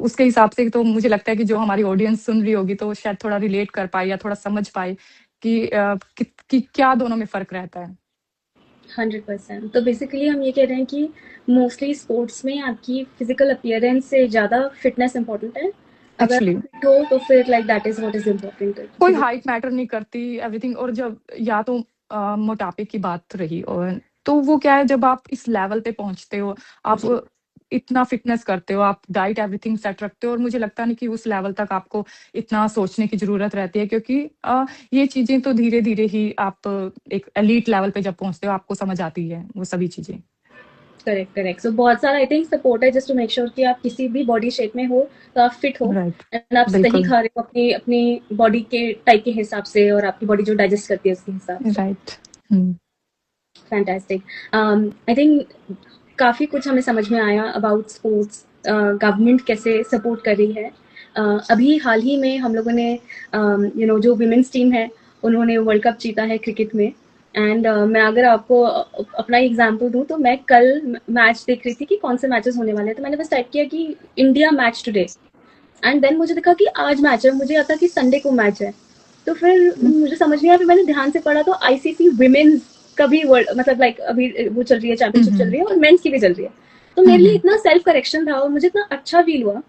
उसके हिसाब से तो मुझे लगता है कि जो हमारी ऑडियंस सुन रही होगी तो शायद थोड़ा रिलेट कर पाए या थोड़ा समझ पाए कि क्या दोनों में फर्क रहता है 100%। तो बेसिकली हम ये कह रहे हैं कि मोस्टली स्पोर्ट्स में आपकी फिजिकल अपीयरेंस से ज़्यादा फिटनेस इंपॉर्टेंट है। अगर एक्चुअली आप फिट हो तो फिर like that is what is important कोई फिजिकल। हाइट मैटर नहीं करती एवरीथिंग और जब या तो मोटापे की बात रही और तो वो क्या है जब आप इस लेवल पे पहुंचते हो आप जी, इतना फिटनेस करते हो आप डाइट एवरीथिंग सेट रखते हो और मुझे लगता नहीं कि उस लेवल तक आपको इतना सोचने की जरूरत रहती है क्योंकि ये चीजें तो धीरे धीरे ही आप एक एलीट लेवल पे जब पहुंचते हो आपको समझ आती है वो सभी चीजें करेक्ट करेक्ट। सो बहुत सारा आई थिंक सपोर्ट है जस्ट टू मेक श्योर कि आप किसी भी बॉडी शेप में हो तो आप फिट हो राइट एंड आप सही बिल्कुल खा रहे हो अपनी अपनी बॉडी के टाइप के हिसाब से और आपकी बॉडी जो डाइजेस्ट करती है उसके हिसाब से। Right hmm fantastic. I think काफ़ी कुछ हमें समझ में आया अबाउट स्पोर्ट्स, गवर्नमेंट कैसे सपोर्ट कर रही है। अभी हाल ही में हम लोगों ने जो विमेंस टीम है उन्होंने वर्ल्ड कप जीता है क्रिकेट में। एंड मैं अगर आपको अपना एग्जांपल दूं तो मैं कल मैच देख रही थी कि कौन से मैचेस होने वाले हैं, तो मैंने बस टाइप किया कि India match today, and then मुझे दिखा कि आज मैच है, मुझे आता कि संडे को मैच है। तो फिर मुझे समझ नहीं आया, फिर मैंने ध्यान से पढ़ा तो आईसीसी विमेन्स का भी वर्ल्ड मतलब लाइक अभी वो चल रही है, चैंपियनशिप चल हम्म रही है और मेंस की भी चल रही है। तो मेरे लिए हम्म इतना सेल्फ करेक्शन था और मुझे इतना अच्छा फील हुआ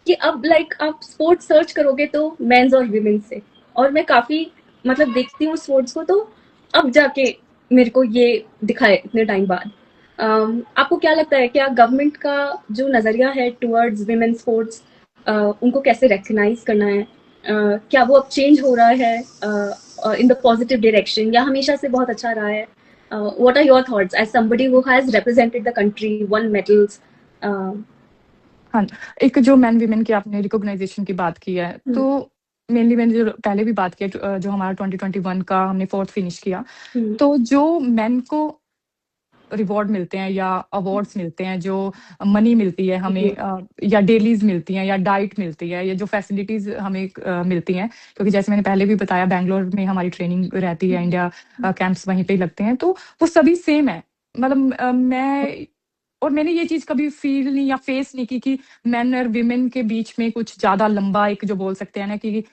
कि अब लाइक आप स्पोर्ट्स सर्च करोगे तो मेंस और विमेन्स से, और मैं काफी मतलब देखती हूँ स्पोर्ट्स को, तो अब जाके मेरे को ये दिखाए इतने टाइम बाद। आपको क्या लगता है क्या गवर्नमेंट का जो नजरिया है टुवर्ड्स विमेन स्पोर्ट्स, उनको कैसे रिकग्नाइज करना है, क्या वो अब चेंज हो रहा है इन द पॉजिटिव डायरेक्शन या हमेशा से बहुत अच्छा रहा है? What are your thoughts as somebody who has represented the country, won medals? हाँ, एक जो मेन वीमेन की आपने रिकॉग्नाइजेशन की बात की है, तो मेनली मैंने जो पहले भी बात की है जो हमारा 2021 का हमने 4th फिनिश किया, तो जो मेन को रिवॉर्ड मिलते हैं या अवार्ड्स मिलते हैं, जो मनी मिलती है हमें, या डेलीज मिलती हैं या डाइट मिलती है, या जो फैसिलिटीज हमें मिलती हैं, क्योंकि जैसे मैंने पहले भी बताया बैंगलोर में हमारी ट्रेनिंग रहती है, इंडिया कैंप्स वहीं पे ही लगते हैं, तो वो सभी सेम है। मतलब मैं और मैंने ये चीज कभी फील नहीं या फेस नहीं की कि मेन और विमेन के बीच में कुछ ज्यादा लंबा एक जो बोल सकते हैं ना कि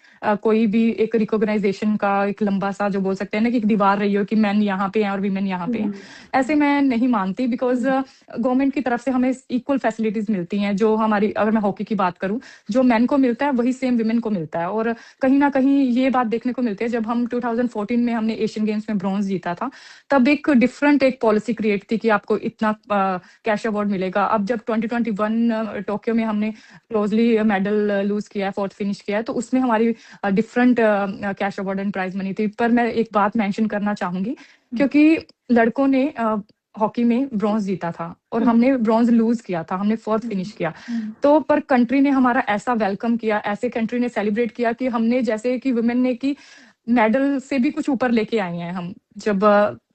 कोई भी एक रिकॉग्नाइजेशन का एक लंबा सा जो बोल सकते हैं ना कि एक दीवार रही हो कि मैन यहाँ पे हैं और विमेन यहाँ पे हैं। ऐसे मैं नहीं मानती, बिकॉज गवर्नमेंट की तरफ से हमें इक्वल फैसिलिटीज मिलती हैं। जो हमारी, अगर मैं हॉकी की बात करूं, जो मेन को मिलता है वही सेम विमेन को मिलता है। और कहीं ना कहीं ये बात देखने को मिलती है, जब हम 2014 में हमने एशियन गेम्स में ब्रॉन्ज जीता था, तब एक डिफरेंट एक पॉलिसी क्रिएट थी कि आपको इतना कैश अवार्ड मिलेगा। अब जब 2021 टोक्यो में हमने क्लोजली मेडल लूज किया है, फोर्थ फिनिश किया है, तो उसमें हमारी different cash award and prize money थी। पर मैं एक बात मेंशन करना चाहूंगी, क्योंकि लड़कों ने हॉकी में ब्रॉन्ज जीता था और हमने ब्रॉन्ज लूज किया था, हमने फोर्थ फिनिश किया, तो पर कंट्री ने हमारा ऐसा वेलकम किया, ऐसे कंट्री ने सेलिब्रेट किया कि हमने, जैसे कि वुमेन ने की मेडल से भी कुछ ऊपर लेके आए हैं हम। जब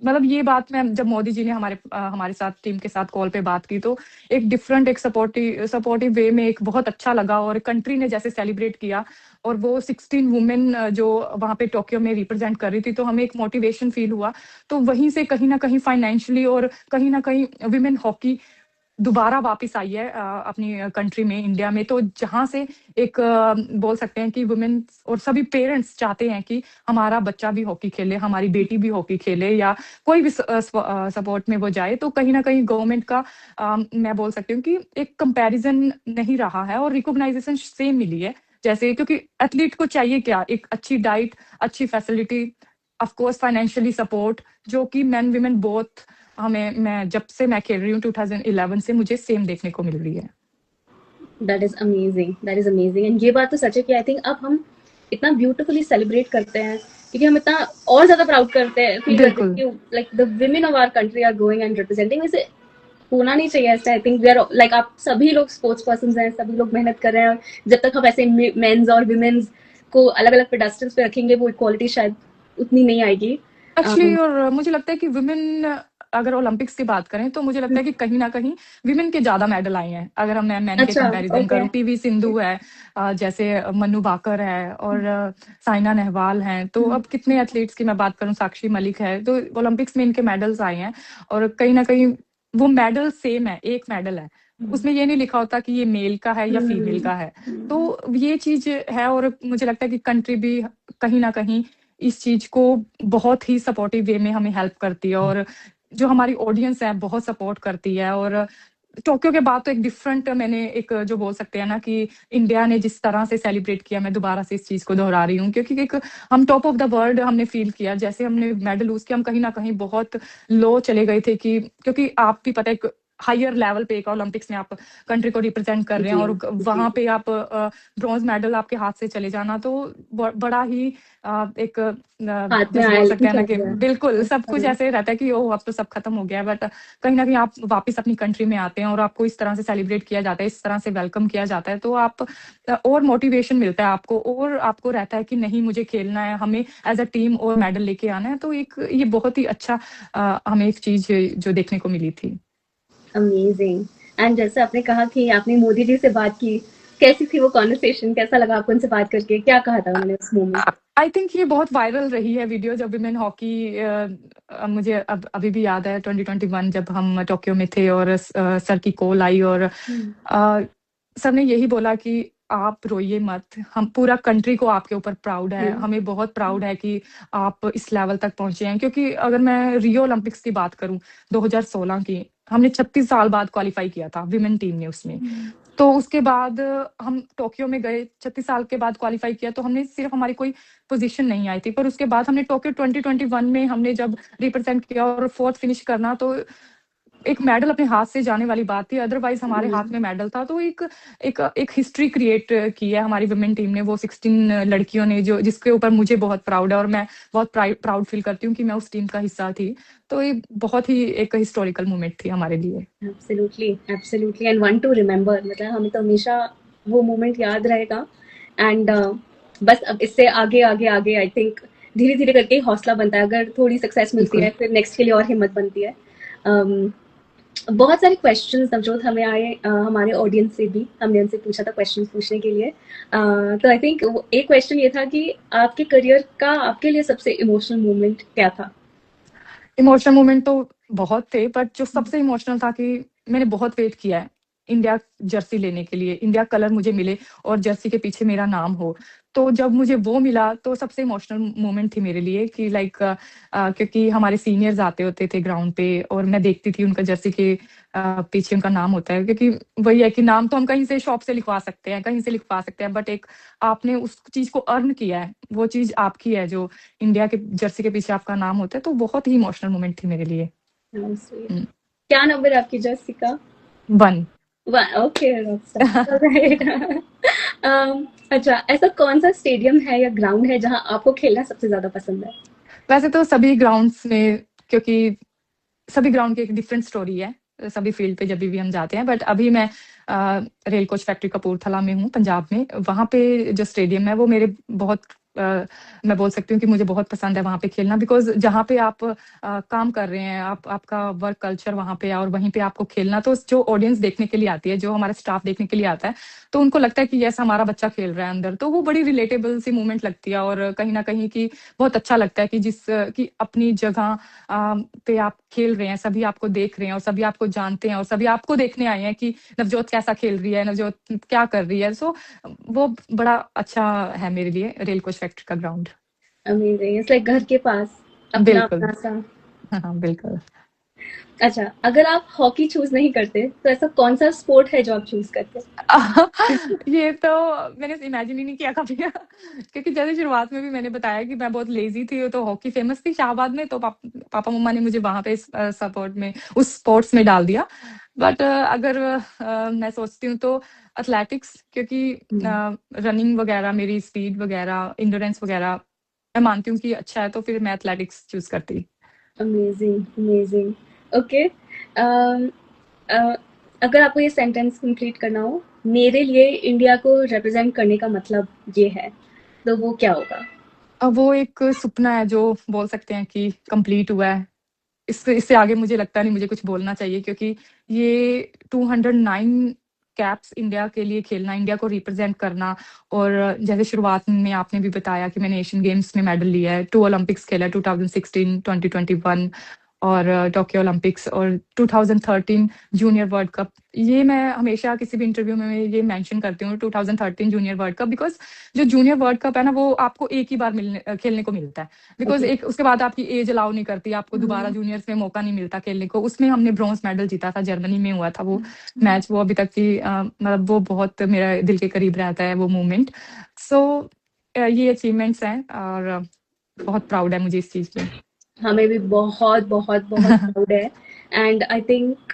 मतलब ये बात मैं, जब मोदी जी ने हमारे साथ टीम के साथ कॉल पे बात की, तो एक डिफरेंट एक सपोर्टिव वे में एक बहुत अच्छा लगा। और कंट्री ने जैसे सेलिब्रेट किया, और वो 16 वुमेन जो वहां पे टोक्यो में रिप्रेजेंट कर रही थी, तो हमें एक मोटिवेशन फील हुआ। तो वहीं से कहीं ना कहीं फाइनेंशियली और कहीं ना कहीं विमेन हॉकी दोबारा वापस आई है अपनी कंट्री में, इंडिया में। तो जहां से एक बोल सकते हैं कि वुमेन और सभी पेरेंट्स चाहते हैं कि हमारा बच्चा भी हॉकी खेले, हमारी बेटी भी हॉकी खेले, या कोई भी सपोर्ट में वो जाए, तो कहीं ना कहीं गवर्नमेंट का मैं बोल सकती हूँ कि एक कंपैरिजन नहीं रहा है और रिकॉग्नाइजेशन सेम मिली है। जैसे, क्योंकि एथलीट को चाहिए क्या, एक अच्छी डाइट, अच्छी facility, of course financially support, जो कि मेन विमेन बोथ हमें, मैं जब से मैं खेल रही हूँ 2011 से, मुझे सेम देखने को मिल रही है। That is amazing, that is amazing. And ये बात तो सच है कि आई थिंक अब हम इतना ब्यूटिफुली सेलिब्रेट करते हैं, क्योंकि हम इतना और ज्यादा प्राउड करते हैं, फील करते हैं बिल्कुल। कि like the women of our country are going and representing. वैसे होना नहीं चाहिए ऐसा। I think we are like, आप सभी लोग स्पोर्ट्स पर्सन हैं, सभी लोग मेहनत कर रहे हैं, जब तक हम ऐसे मेंस और विमेन्स को अलग अलग पेडेस्टल्स पे रखेंगे, वो इक्वालिटी शायद उतनी नहीं आएगी। एक्चुअली, और मुझे लगता है कि विमेन, अगर ओलंपिक्स की बात करें, तो मुझे लगता है कि कहीं ना कहीं विमेन के ज्यादा मेडल आए हैं। अगर मैं मैन के अच्छा, कंपैरिजन ओके। करूं, पीवी सिंधु है, जैसे मनु भाकर है, और साइना नेहवाल हैं, तो अब कितने एथलीट्स की मैं बात करूं, साक्षी मलिक है, तो ओलंपिक्स में इनके मेडल्स आए हैं। और कहीं ना कहीं वो मेडल सेम है, एक मेडल है, उसमें ये नहीं लिखा होता कि ये मेल का है या फीमेल का है। तो ये चीज है, और मुझे लगता है कि कंट्री भी कहीं ना कहीं इस चीज को बहुत ही सपोर्टिव वे में हमें हेल्प करती है, और जो हमारी ऑडियंस है बहुत सपोर्ट करती है। और टोक्यो के बाद तो एक डिफरेंट, मैंने एक जो बोल सकते हैं ना कि इंडिया ने जिस तरह से सेलिब्रेट किया, मैं दोबारा से इस चीज को दोहरा रही हूँ, क्योंकि एक हम टॉप ऑफ द वर्ल्ड हमने फील किया। जैसे हमने मेडल लूज किया, हम कहीं ना कहीं बहुत लो चले गए थे, कि क्योंकि आप भी पता है, हायर लेवल पे एक ओलंपिक्स में आप कंट्री को रिप्रेजेंट कर रहे हैं, जी, और जी। वहां पे आप ब्रॉन्ज मेडल आपके हाथ से चले जाना, तो बड़ा ही एक हाथ में जैसे बोल आयल सकते हैं ना हो कि गया। बिल्कुल सब कुछ ऐसे रहता है कि ओ अब तो सब खत्म हो गया है, बट कहीं ना कहीं आप वापस अपनी कंट्री में आते हैं और आपको इस तरह से सेलिब्रेट किया जाता है, इस तरह से वेलकम किया जाता है, तो आप और मोटिवेशन मिलता है आपको, और आपको रहता है कि नहीं, मुझे खेलना है, हमें एज अ टीम और मेडल लेके आना है। तो एक ये बहुत ही अच्छा हमें एक चीज जो देखने को मिली थी। अमेजिंग। एंड जैसे आपने कहा कि आपने मोदी जी से बात की, कैसी थी वो कॉन्वर्सेशन? कैसा लगा आपको उनसे बात करके? क्या कहा था उन्होंने उस मोमेंट? आई थिंक ये बहुत वायरल रही है वीडियो, जब विमेन हॉकी, मुझे अभी भी याद है 2021 जब हम टोक्यो में थे, और सर की कॉल आई, और सर ने यही बोला कि आप रोइए मत, हम पूरा कंट्री को आपके ऊपर प्राउड है, हमें बहुत प्राउड है कि आप इस लेवल तक पहुंचे हैं। क्योंकि अगर मैं रियो ओलंपिक्स की बात करूं 2016 की, हमने 36 साल बाद क्वालिफाई किया था विमेन टीम ने उसमें। तो उसके बाद हम टोक्यो में गए, 36 साल के बाद क्वालिफाई किया, तो हमने सिर्फ, हमारी कोई पोजीशन नहीं आई थी, पर उसके बाद हमने टोक्यो 2021 में हमने जब रिप्रेजेंट किया और फोर्थ फिनिश करना, तो एक मेडल अपने हाथ से जाने वाली बात थी, अदरवाइज हमारे हाथ में मेडल था। तो एक हिस्ट्री क्रिएट की है हमारी वुमेन टीम ने, वो 16 लड़कियों ने, जो जिसके ऊपर मुझे बहुत प्राउड है, और मैं बहुत प्राउड फील करती हूँ कि मैं उस टीम का हिस्सा थी। तो ये बहुत ही एक हिस्टोरिकल मोमेंट थी हमारे लिए। Absolutely, absolutely. And one two remember, मतलब हमें तो हमेशा वो मोमेंट याद रहेगा। एंड बस अब इससे आगे आगे आगे आई थिंक धीरे धीरे करके ही हौसला बनता है। अगर थोड़ी सक्सेस मिलती बिल्कुल। है, फिर नेक्स्ट के लिए और हिम्मत बनती है। बहुत सारे क्वेश्चंस नवजोत हमें आए हमारे ऑडियंस से भी, हमने उनसे पूछा था क्वेश्चंस पूछने के लिए। तो आई थिंक एक क्वेश्चन ये था कि आपके करियर का आपके लिए सबसे इमोशनल मोमेंट क्या था? इमोशनल मोमेंट तो बहुत थे, बट जो सबसे इमोशनल था कि मैंने बहुत वेट किया है इंडिया जर्सी लेने के लिए, इंडिया कलर मुझे मिले और जर्सी के पीछे मेरा नाम हो। तो जब मुझे वो मिला तो सबसे इमोशनल मोमेंट थी मेरे लिए कि लाइक क्योंकि हमारे सीनियर्स आते होते थे ग्राउंड पे और मैं देखती थी उनका जर्सी के पीछे उनका नाम होता है, क्योंकि वही है कि नाम तो हम कहीं से शॉप से लिखवा सकते हैं, कहीं से लिखवा सकते हैं, बट एक आपने उस चीज को अर्न किया है, वो चीज आपकी है, जो इंडिया के जर्सी के पीछे आपका नाम होता है, तो बहुत ही इमोशनल मोमेंट थी मेरे लिए। हम्म, क्या नंबर है आपकी जर्सी का? 1। Okay, right. अच्छा, ऐसा कौन सा स्टेडियम है या ग्राउंड है जहां आपको खेलना सबसे ज्यादा पसंद है? वैसे तो सभी ग्राउंड्स में, क्योंकि सभी ग्राउंड की एक डिफरेंट स्टोरी है, सभी फील्ड पे जब भी हम जाते हैं, बट अभी मैं रेल कोच फैक्ट्री कपूरथला में हूँ पंजाब में। वहाँ पे जो स्टेडियम है वो मेरे बहुत मैं बोल सकती हूँ कि मुझे बहुत पसंद है वहाँ पे खेलना, बिकॉज जहाँ पे आप काम कर रहे हैं, आप आपका वर्क कल्चर वहाँ पे है और वहीं पे आपको खेलना, तो जो ऑडियंस देखने के लिए आती है, जो हमारा स्टाफ देखने के लिए आता है, तो उनको लगता है कि यस हमारा बच्चा खेल रहा है अंदर, तो वो बड़ी रिलेटेबल सी मूवमेंट लगती है और कहीं ना कहीं की बहुत अच्छा लगता है कि जिस की अपनी जगह पे आप खेल रहे हैं, सभी आपको देख रहे हैं और सभी आपको जानते हैं और सभी आपको देखने आए हैं कि नवजोत कैसा खेल रही है, नवजोत क्या कर रही है। सो वो बड़ा अच्छा है मेरे लिए रेल कोच फैक्ट्री का ग्राउंड। अमेजिंग, इट्स लाइक घर के पास अपना बिल्कुल। अपना सा। हाँ हाँ, बिल्कुल। अच्छा, अगर आप हॉकी चूज नहीं करते तो ऐसा कौन सा स्पोर्ट है जो आप चूज करते? ये तो मैंने इमेजिन ही नहीं किया कभी। क्योंकि जैसे शुरुआत में भी मैंने बताया कि मैं बहुत लेजी थी, तो हॉकी फेमस थी शाहबाद में, तो पापा मम्मा ने मुझे वहां पे सपोर्ट में उस स्पोर्ट्स में डाल दिया। बट अगर मैं सोचती हूँ तो एथलेटिक्स, क्योंकि रनिंग वगैरह, मेरी स्पीड वगैरह, इंड्योरेंस वगैरह मैं मानती हूँ कि अच्छा है, तो फिर मैं एथलेटिक्स चूज करती। Amazing, amazing. ओके, अगर आपको ये सेंटेंस कंप्लीट करना हो, मेरे लिए इंडिया को रिप्रेजेंट करने का मतलब ये है, तो वो क्या होगा? अब वो एक सपना है जो बोल सकते हैं कि कंप्लीट हुआ है। इससे इससे आगे मुझे लगता नहीं मुझे कुछ बोलना चाहिए, क्योंकि ये 209 कैप्स इंडिया के लिए खेलना, इंडिया को रिप्रेजेंट करना, और जैसे शुरुआत में आपने भी बताया कि मैंने एशियन गेम्स में मेडल लिया है, 2 ओलंपिक्स खेला है, 2016, 2021 और टोक्यो ओलंपिक्स और 2013 जूनियर वर्ल्ड कप। ये मैं हमेशा किसी भी इंटरव्यू में मैं ये मेंशन करती हूँ, 2013 जूनियर वर्ल्ड कप, बिकॉज जो जूनियर वर्ल्ड कप है ना, वो आपको एक ही बार खेलने को मिलता है, बिकॉज ओके। एक उसके बाद आपकी एज अलाउ नहीं करती, आपको दोबारा जूनियर्स में मौका नहीं मिलता खेलने को। उसमें हमने ब्रॉन्ज मेडल जीता था, जर्मनी में हुआ था वो मैच, वो अभी तक की मतलब वो बहुत मेरा दिल के करीब रहता है वो मोमेंट। सो ये अचीवमेंट्स हैं और बहुत प्राउड है मुझे इस चीज पे। हमें भी बहुत बहुत बहुत प्राउड है। एंड आई थिंक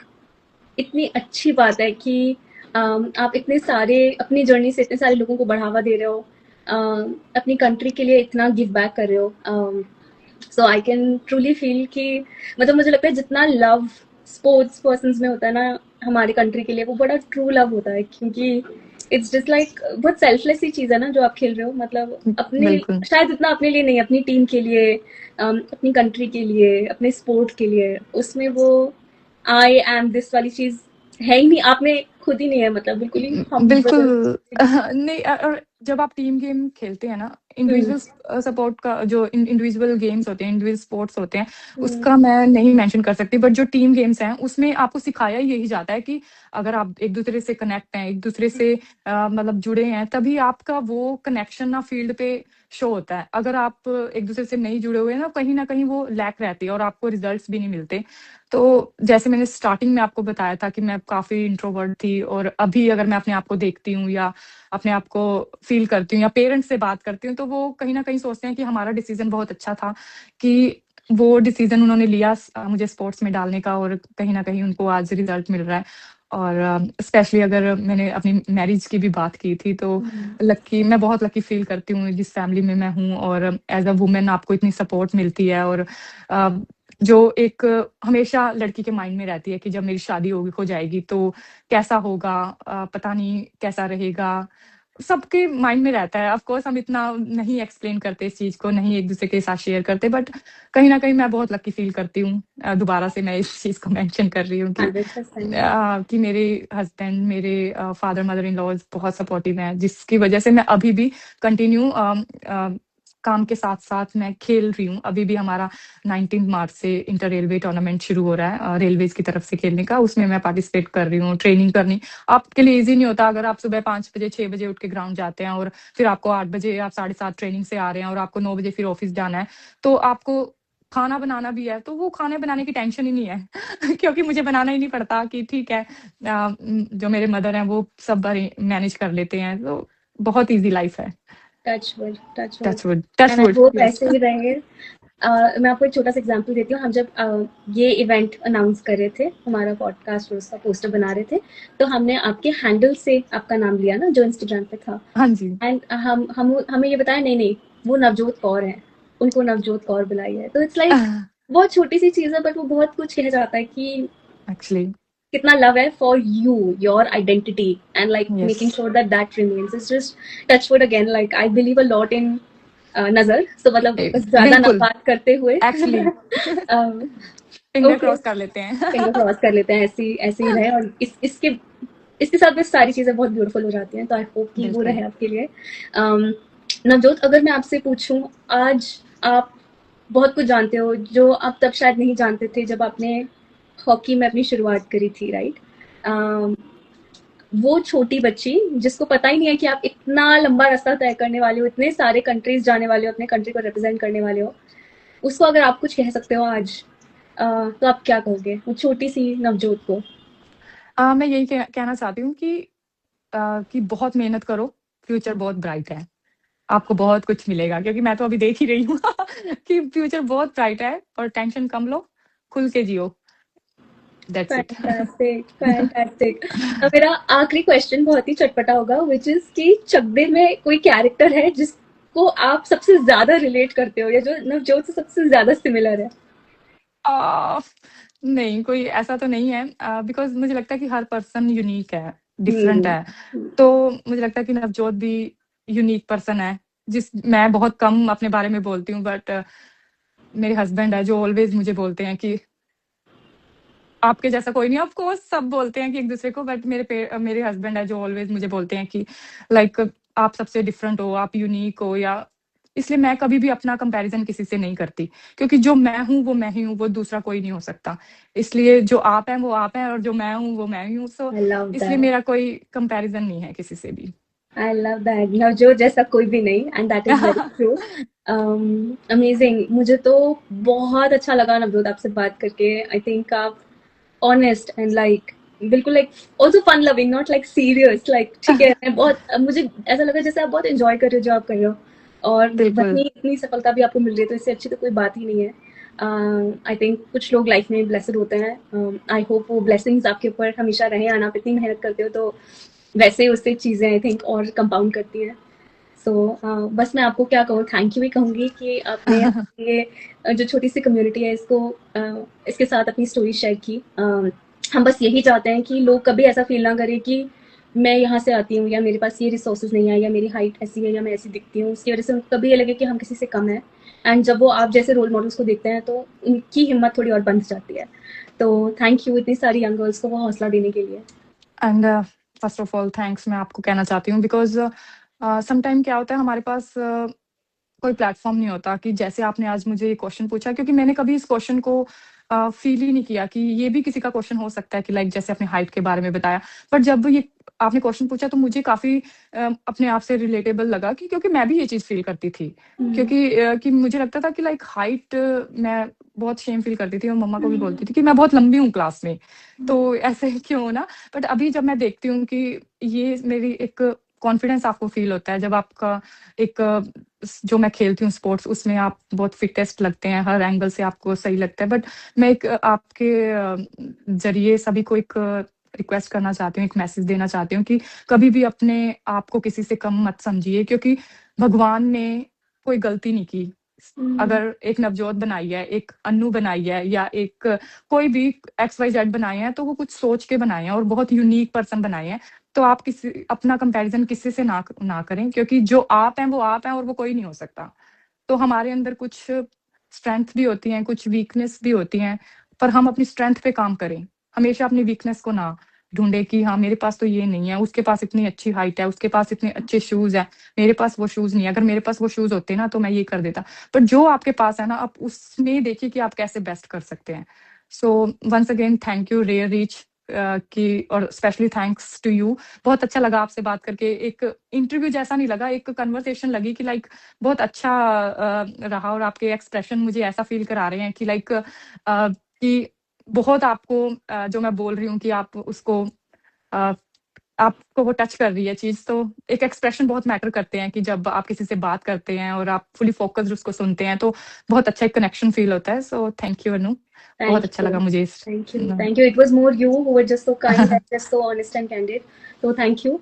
इतनी अच्छी बात है कि आप इतने सारे अपनी जर्नी से इतने सारे लोगों को बढ़ावा दे रहे हो, अपनी कंट्री के लिए इतना गिव बैक कर रहे हो। सो आई कैन ट्रूली फील कि मतलब मुझे लगता है जितना लव स्पोर्ट्स पर्सन में होता है ना हमारी कंट्री के लिए, वो बड़ा ट्रू लव होता है, क्योंकि इट्स जस्ट लाइक बहुत सेल्फलेस सी चीज है ना जो आप खेल रहे हो, मतलब अपने, बिल्कुल। शायद इतना अपने लिए नहीं, अपनी टीम के लिए, अपनी कंट्री के लिए, अपने स्पोर्ट के लिए, उसमें वो आई एम दिस वाली चीज है ही नहीं, आप में खुद ही नहीं है, मतलब बिल्कुल ही हम बिल्कुल। ब्रदर। नहीं, और जब आप टीम गेम खेलते हैं ना, इंडिविजुअल सपोर्ट का जो इंडिविजुअल गेम्स होते हैं, इंडिविजुअल स्पोर्ट्स होते हैं, उसका मैं नहीं मेंशन कर सकती, बट जो टीम गेम्स हैं उसमें आपको सिखाया यही जाता है कि अगर आप एक दूसरे से कनेक्ट हैं, एक दूसरे से मतलब जुड़े हैं, तभी आपका वो कनेक्शन ना फील्ड पे शो होता है। अगर आप एक दूसरे से नहीं जुड़े हुए हैं ना कहीं वो लैक रहती है और आपको रिजल्ट्स भी नहीं मिलते। तो जैसे मैंने स्टार्टिंग में आपको बताया था कि मैं काफी इंट्रोवर्ट थी, और अभी अगर मैं अपने आप को देखती हूँ या अपने आप को फील करती हूँ या पेरेंट्स से बात करती हूँ, तो वो कहीं ना कहीं सोचते हैं कि हमारा डिसीजन बहुत अच्छा था, कि वो डिसीजन उन्होंने लिया मुझे स्पोर्ट्स में डालने का, और कहीं ना कहीं उनको आज रिजल्ट मिल रहा है। और स्पेशली अगर मैंने अपनी मैरिज की भी बात की थी, तो लकी, मैं बहुत लकी फील करती हूँ जिस फैमिली में मैं हूँ, और एज अ वुमेन आपको इतनी सपोर्ट मिलती है। और जो एक हमेशा लड़की के माइंड में रहती है कि जब मेरी शादी हो जाएगी तो कैसा होगा, पता नहीं कैसा रहेगा, सबके माइंड में रहता है। ऑफ कोर्स हम इतना नहीं एक्सप्लेन करते इस चीज को, नहीं एक दूसरे के साथ शेयर करते, बट कहीं ना कहीं मैं बहुत लकी फील करती हूँ। दोबारा से मैं इस चीज को मेंशन कर रही हूँ 100%। कि मेरे हस्बैंड, मेरे फादर मदर इन लॉज बहुत सपोर्टिव हैं, जिसकी वजह से मैं अभी भी कंटिन्यू काम के साथ साथ मैं खेल रही हूँ। अभी भी हमारा 19 मार्च से इंटर रेलवे टूर्नामेंट शुरू हो रहा है रेलवेज की तरफ से खेलने का, उसमें मैं पार्टिसिपेट कर रही हूँ। ट्रेनिंग करनी आपके लिए इजी नहीं होता, अगर आप सुबह 5 बजे 6 बजे उठ के ग्राउंड जाते हैं और फिर आपको 8 बजे, आप 7:30 ट्रेनिंग से आ रहे हैं और आपको 9 बजे फिर ऑफिस जाना है, तो आपको खाना बनाना भी है, तो वो खाने बनाने की टेंशन ही नहीं है क्योंकि मुझे बनाना ही नहीं पड़ता कि ठीक है जो मेरे मदर हैं वो सब मैनेज कर लेते हैं, तो बहुत इजी लाइफ है। Touch wood, touch wood. Touch wood, touch and I would, hope yes. ऐसे ही रहेंगे। मैं आपको एक छोटा सा एग्जांपल देती हूँ। हम जब ये इवेंट अनाउंस कर रहे थे, हमारा पॉडकास्ट और उसका पोस्टर बना रहे थे, तो हमने आपके हैंडल से आपका नाम लिया ना, जो इंस्टाग्राम पे था। हाँ जी। एंड हम हमें ये बताया, नहीं नहीं, वो नवजोत कौर है, उनको नवजोत कौर बुलाई है। तो इट्स लाइक बहुत छोटी सी चीज है, बट वो बहुत कुछ कह जाता है कि एक्चुअली कितना लव है for you, your identity, and like yes. Making sure that that remains. It's just touch wood again, like I believe a lot in नजर, तो मतलब ज्यादा ना बिल्कुल, बात करते हुए एक्चुअली फिंगर ओके, क्रॉस कर लेते हैं फिंगर क्रॉस कर लेते हैं, ऐसी ऐसे ही रहे। और इसके इसके साथ बस सारी चीजें बहुत ब्यूटीफुल हो जाती हैं, तो आई होप कि वो बिल्कुल। रहे आपके लिए। नवजोत, अगर मैं आपसे पूछूं, आज आप बहुत कुछ जानते हो जो आप तब शायद नहीं जानते थे जब आपने हॉकी में अपनी शुरुआत करी थी, राइट? वो छोटी बच्ची जिसको पता ही नहीं है कि आप इतना लंबा रास्ता तय करने वाले हो, इतने सारे कंट्रीज जाने वाले हो, अपने कंट्री को रिप्रेजेंट करने वाले हो, उसको अगर आप कुछ कह सकते हो आज, तो आप क्या कहोगे वो छोटी सी नवजोत को? मैं यही कहना चाहती हूँ कि बहुत मेहनत करो, फ्यूचर बहुत ब्राइट है, आपको बहुत कुछ मिलेगा, क्योंकि मैं तो अभी देख ही रही हूँ कि फ्यूचर बहुत ब्राइट है, और टेंशन कम लो, खुल के जियो, दैट्स इट। Fantastic, fantastic. मेरा आखिरी क्वेश्चन बहुत ही चटपटा होगा, विच इज कि चकदे में कोई कैरेक्टर है जिसको आप सबसे ज्यादा रिलेट करते हो, या जो नवजोत से सबसे ज्यादा सिमिलर है? नहीं, कोई ऐसा तो नहीं है, बिकॉज मुझे लगता है कि हर पर्सन यूनिक है, डिफरेंट हम्म। है। तो मुझे लगता है कि नवजोत भी यूनिक पर्सन है, जिस मैं बहुत कम अपने बारे में बोलती हूँ, बट मेरे हस्बैंड है जो ऑलवेज मुझे बोलते हैं कि आपके जैसा कोई नहीं। ऑफ कोर्स सब बोलते हैं कि एक दूसरे को, बट मेरे हस्बैंड है जो ऑलवेज मुझे बोलते हैं कि लाइक आप सबसे डिफरेंट हो, आप यूनिक हो, या इसलिए मैं कभी भी अपना कंपैरिजन किसी से नहीं करती, क्योंकि जो मैं हूँ वो मैं ही हूँ, वो दूसरा कोई नहीं हो सकता। इसलिए जो आप हैं वो आप हैं, और जो मैं हूँ वो मैं ही हूँ। सो आई लव इसलिए दैट, मेरा कोई कंपैरिजन नहीं है किसी से भी। I love that. नवजोत जैसा कोई भी नहीं, and that is very true. Amazing. मुझे तो बहुत अच्छा लगा नवजोत आपसे बात करके। आई थिंक आप ऑनेस्ट एंड लाइक, बिल्कुल like also fun loving, not like serious, like ठीक है। मैं बहुत, मुझे ऐसा लगा जैसे आप बहुत एंजॉय कर रहे हो जो आप कर रहे हो, और बिल्कुल। वहीं इतनी सफलता भी आपको मिल रही है, तो इससे अच्छी तो कोई बात ही नहीं है। आई थिंक कुछ लोग लाइफ में ब्लेसड होते हैं। आई होप वो ब्लेसिंग्स आपके ऊपर हमेशा रहे, और आप इतनी मेहनत करते हो, तो वैसे उससे चीज़ें आई थिंक और कंपाउंड करती हैं। सो बस मैं आपको क्या कहूँ, थैंक यू ही कहूँगी कि आपने ये जो छोटी सी कम्युनिटी है इसको, इसके साथ अपनी स्टोरी शेयर की। हम बस यही चाहते हैं कि लोग कभी ऐसा फील ना करें कि मैं यहाँ से आती हूँ, या मेरे पास ये रिसोर्सेज नहीं है, या मेरी हाइट ऐसी है, या मैं ऐसी दिखती हूँ, उसकी वजह से उनको कभी ये लगे कि हम किसी से कम है। एंड जब वो आप जैसे रोल मॉडल्स को देखते हैं, तो उनकी हिम्मत थोड़ी और बंध जाती है। तो थैंक यू इतनी सारी यंग गर्ल्स को वो हौसला देने के लिए। And first of all thanks मैं आपको कहना चाहती हूँ, बिकॉज समटाइम क्या होता है, हमारे पास कोई प्लेटफॉर्म नहीं होता कि जैसे आपने आज मुझे ये क्वेश्चन पूछा, क्योंकि मैंने कभी इस क्वेश्चन को फील ही नहीं किया कि ये भी किसी का क्वेश्चन हो सकता है, कि लाइक जैसे अपने हाइट के बारे में बताया। बट जब ये आपने क्वेश्चन पूछा तो मुझे काफी अपने आप से रिलेटेबल लगा, कि क्योंकि मैं भी ये चीज फील करती थी, क्योंकि कि मुझे लगता था कि लाइक हाइट मैं बहुत शेम फील करती थी, और मम्मा को भी बोलती थी कि मैं बहुत लंबी हूँ क्लास में, तो ऐसे क्यों ना। बट अभी जब मैं देखती हूँ कि ये मेरी एक कॉन्फिडेंस आपको फील होता है जब आपका एक जो मैं खेलती हूँ स्पोर्ट्स, उसमें आप बहुत फिटेस्ट लगते हैं, हर एंगल से आपको सही लगता है। बट मैं एक आपके जरिए सभी को एक रिक्वेस्ट करना चाहती हूँ, एक मैसेज देना चाहती हूँ कि कभी भी अपने आप को किसी से कम मत समझिए, क्योंकि भगवान ने कोई गलती नहीं की। अगर एक नवजोत बनाई है, एक अन्नू बनाई है, या एक कोई भी XYZ बनाए हैं, तो वो कुछ सोच के बनाए हैं और बहुत यूनिक पर्सन बनाए हैं। तो आप किसी अपना कंपैरिजन किसी से ना करें, क्योंकि जो आप हैं वो आप हैं और वो कोई नहीं हो सकता। तो हमारे अंदर कुछ स्ट्रेंथ भी होती हैं, कुछ वीकनेस भी होती हैं, पर हम अपनी स्ट्रेंथ पे काम करें। हमेशा अपनी वीकनेस को ना ढूंढे कि हाँ मेरे पास तो ये नहीं है, उसके पास इतनी अच्छी हाइट है, उसके पास इतने अच्छे शूज हैं, मेरे पास वो शूज नहीं है। अगर मेरे पास वो शूज होते ना तो मैं ये कर देता। पर जो आपके पास है ना, आप उसमें देखिए कि आप कैसे बेस्ट कर सकते हैं। So once again thank you rare reach की, और स्पेशली थैंक्स टू यू। बहुत अच्छा लगा आपसे बात करके। एक इंटरव्यू जैसा नहीं लगा, एक कन्वर्सेशन लगी कि लाइक बहुत अच्छा रहा, और आपके एक्सप्रेशन मुझे ऐसा फील करा रहे हैं कि लाइक कि बहुत आपको जो मैं बोल रही हूँ कि आप उसको अ, आपको वो टच कर रही है चीज। तो एक एक्सप्रेशन बहुत मैटर करते हैं कि जब आप किसी से बात करते हैं और आप फुली फोकस्ड उसको सुनते हैं तो बहुत अच्छा एक कनेक्शन फील होता है। सो थैंक यू अनु, बहुत Thank अच्छा you. लगा मुझे इस Thank you. Thank you. It was more you who were just so kind and just so honest and candid. So thank you.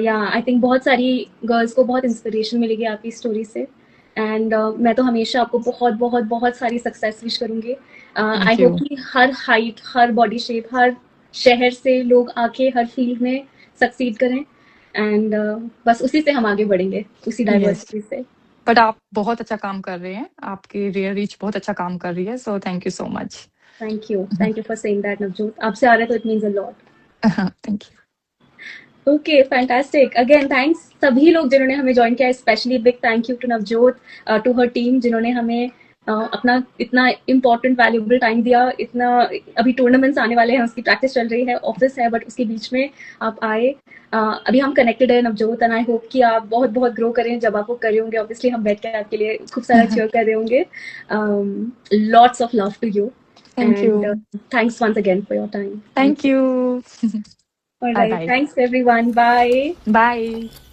Yeah, I think बहुत सारी girls को बहुत inspiration मिलेगी आपकी स्टोरी से। एंड मैं तो हमेशा आपको बहुत बहुत बहुत सारी सक्सेस विश करूंगी। आई थैंक होप यू। कि हर हाइट, हर बॉडी शेप, हर शहर से लोग आके हर फील्ड में सक्सीड करें। एंड बस उसी से हम आगे बढ़ेंगे, उसी यस, डाइवर्सिटी से। बट आप बहुत अच्छा काम कर रहे हैं, आपकी रेयर रीच बहुत अच्छा काम कर रही है। So thank you so much. Thank you. Thank you for saying that Navjot. आपसे आ रहा है तो it means a lot. Thank you. Okay, fantastic. Again thanks सभी लोग जिन्होंने हमें ज्वाइन किया, specially big thank you to Navjot, to हर टीम जिन्होंने हमें अपना इतना इम्पोर्टेंट वैल्यूबल टाइम दिया। इतना अभी टूर्नामेंट्स आने वाले हैं, उसकी प्रैक्टिस चल रही है, ऑफिस है, बट उसके बीच में आप आए। अभी हम कनेक्टेड है नवजोत, एंड आई होप कि आप बहुत बहुत ग्रो करें। जब आप वो कर रहे होंगे ऑब्वियसली हम बैठ के आपके लिए खूब सारा चीयर कर रहे होंगे। Lots of love to you thank you. And thanks once again for your time. Thank thank you. You. All bye right, bye. thanks everyone. Bye. Bye.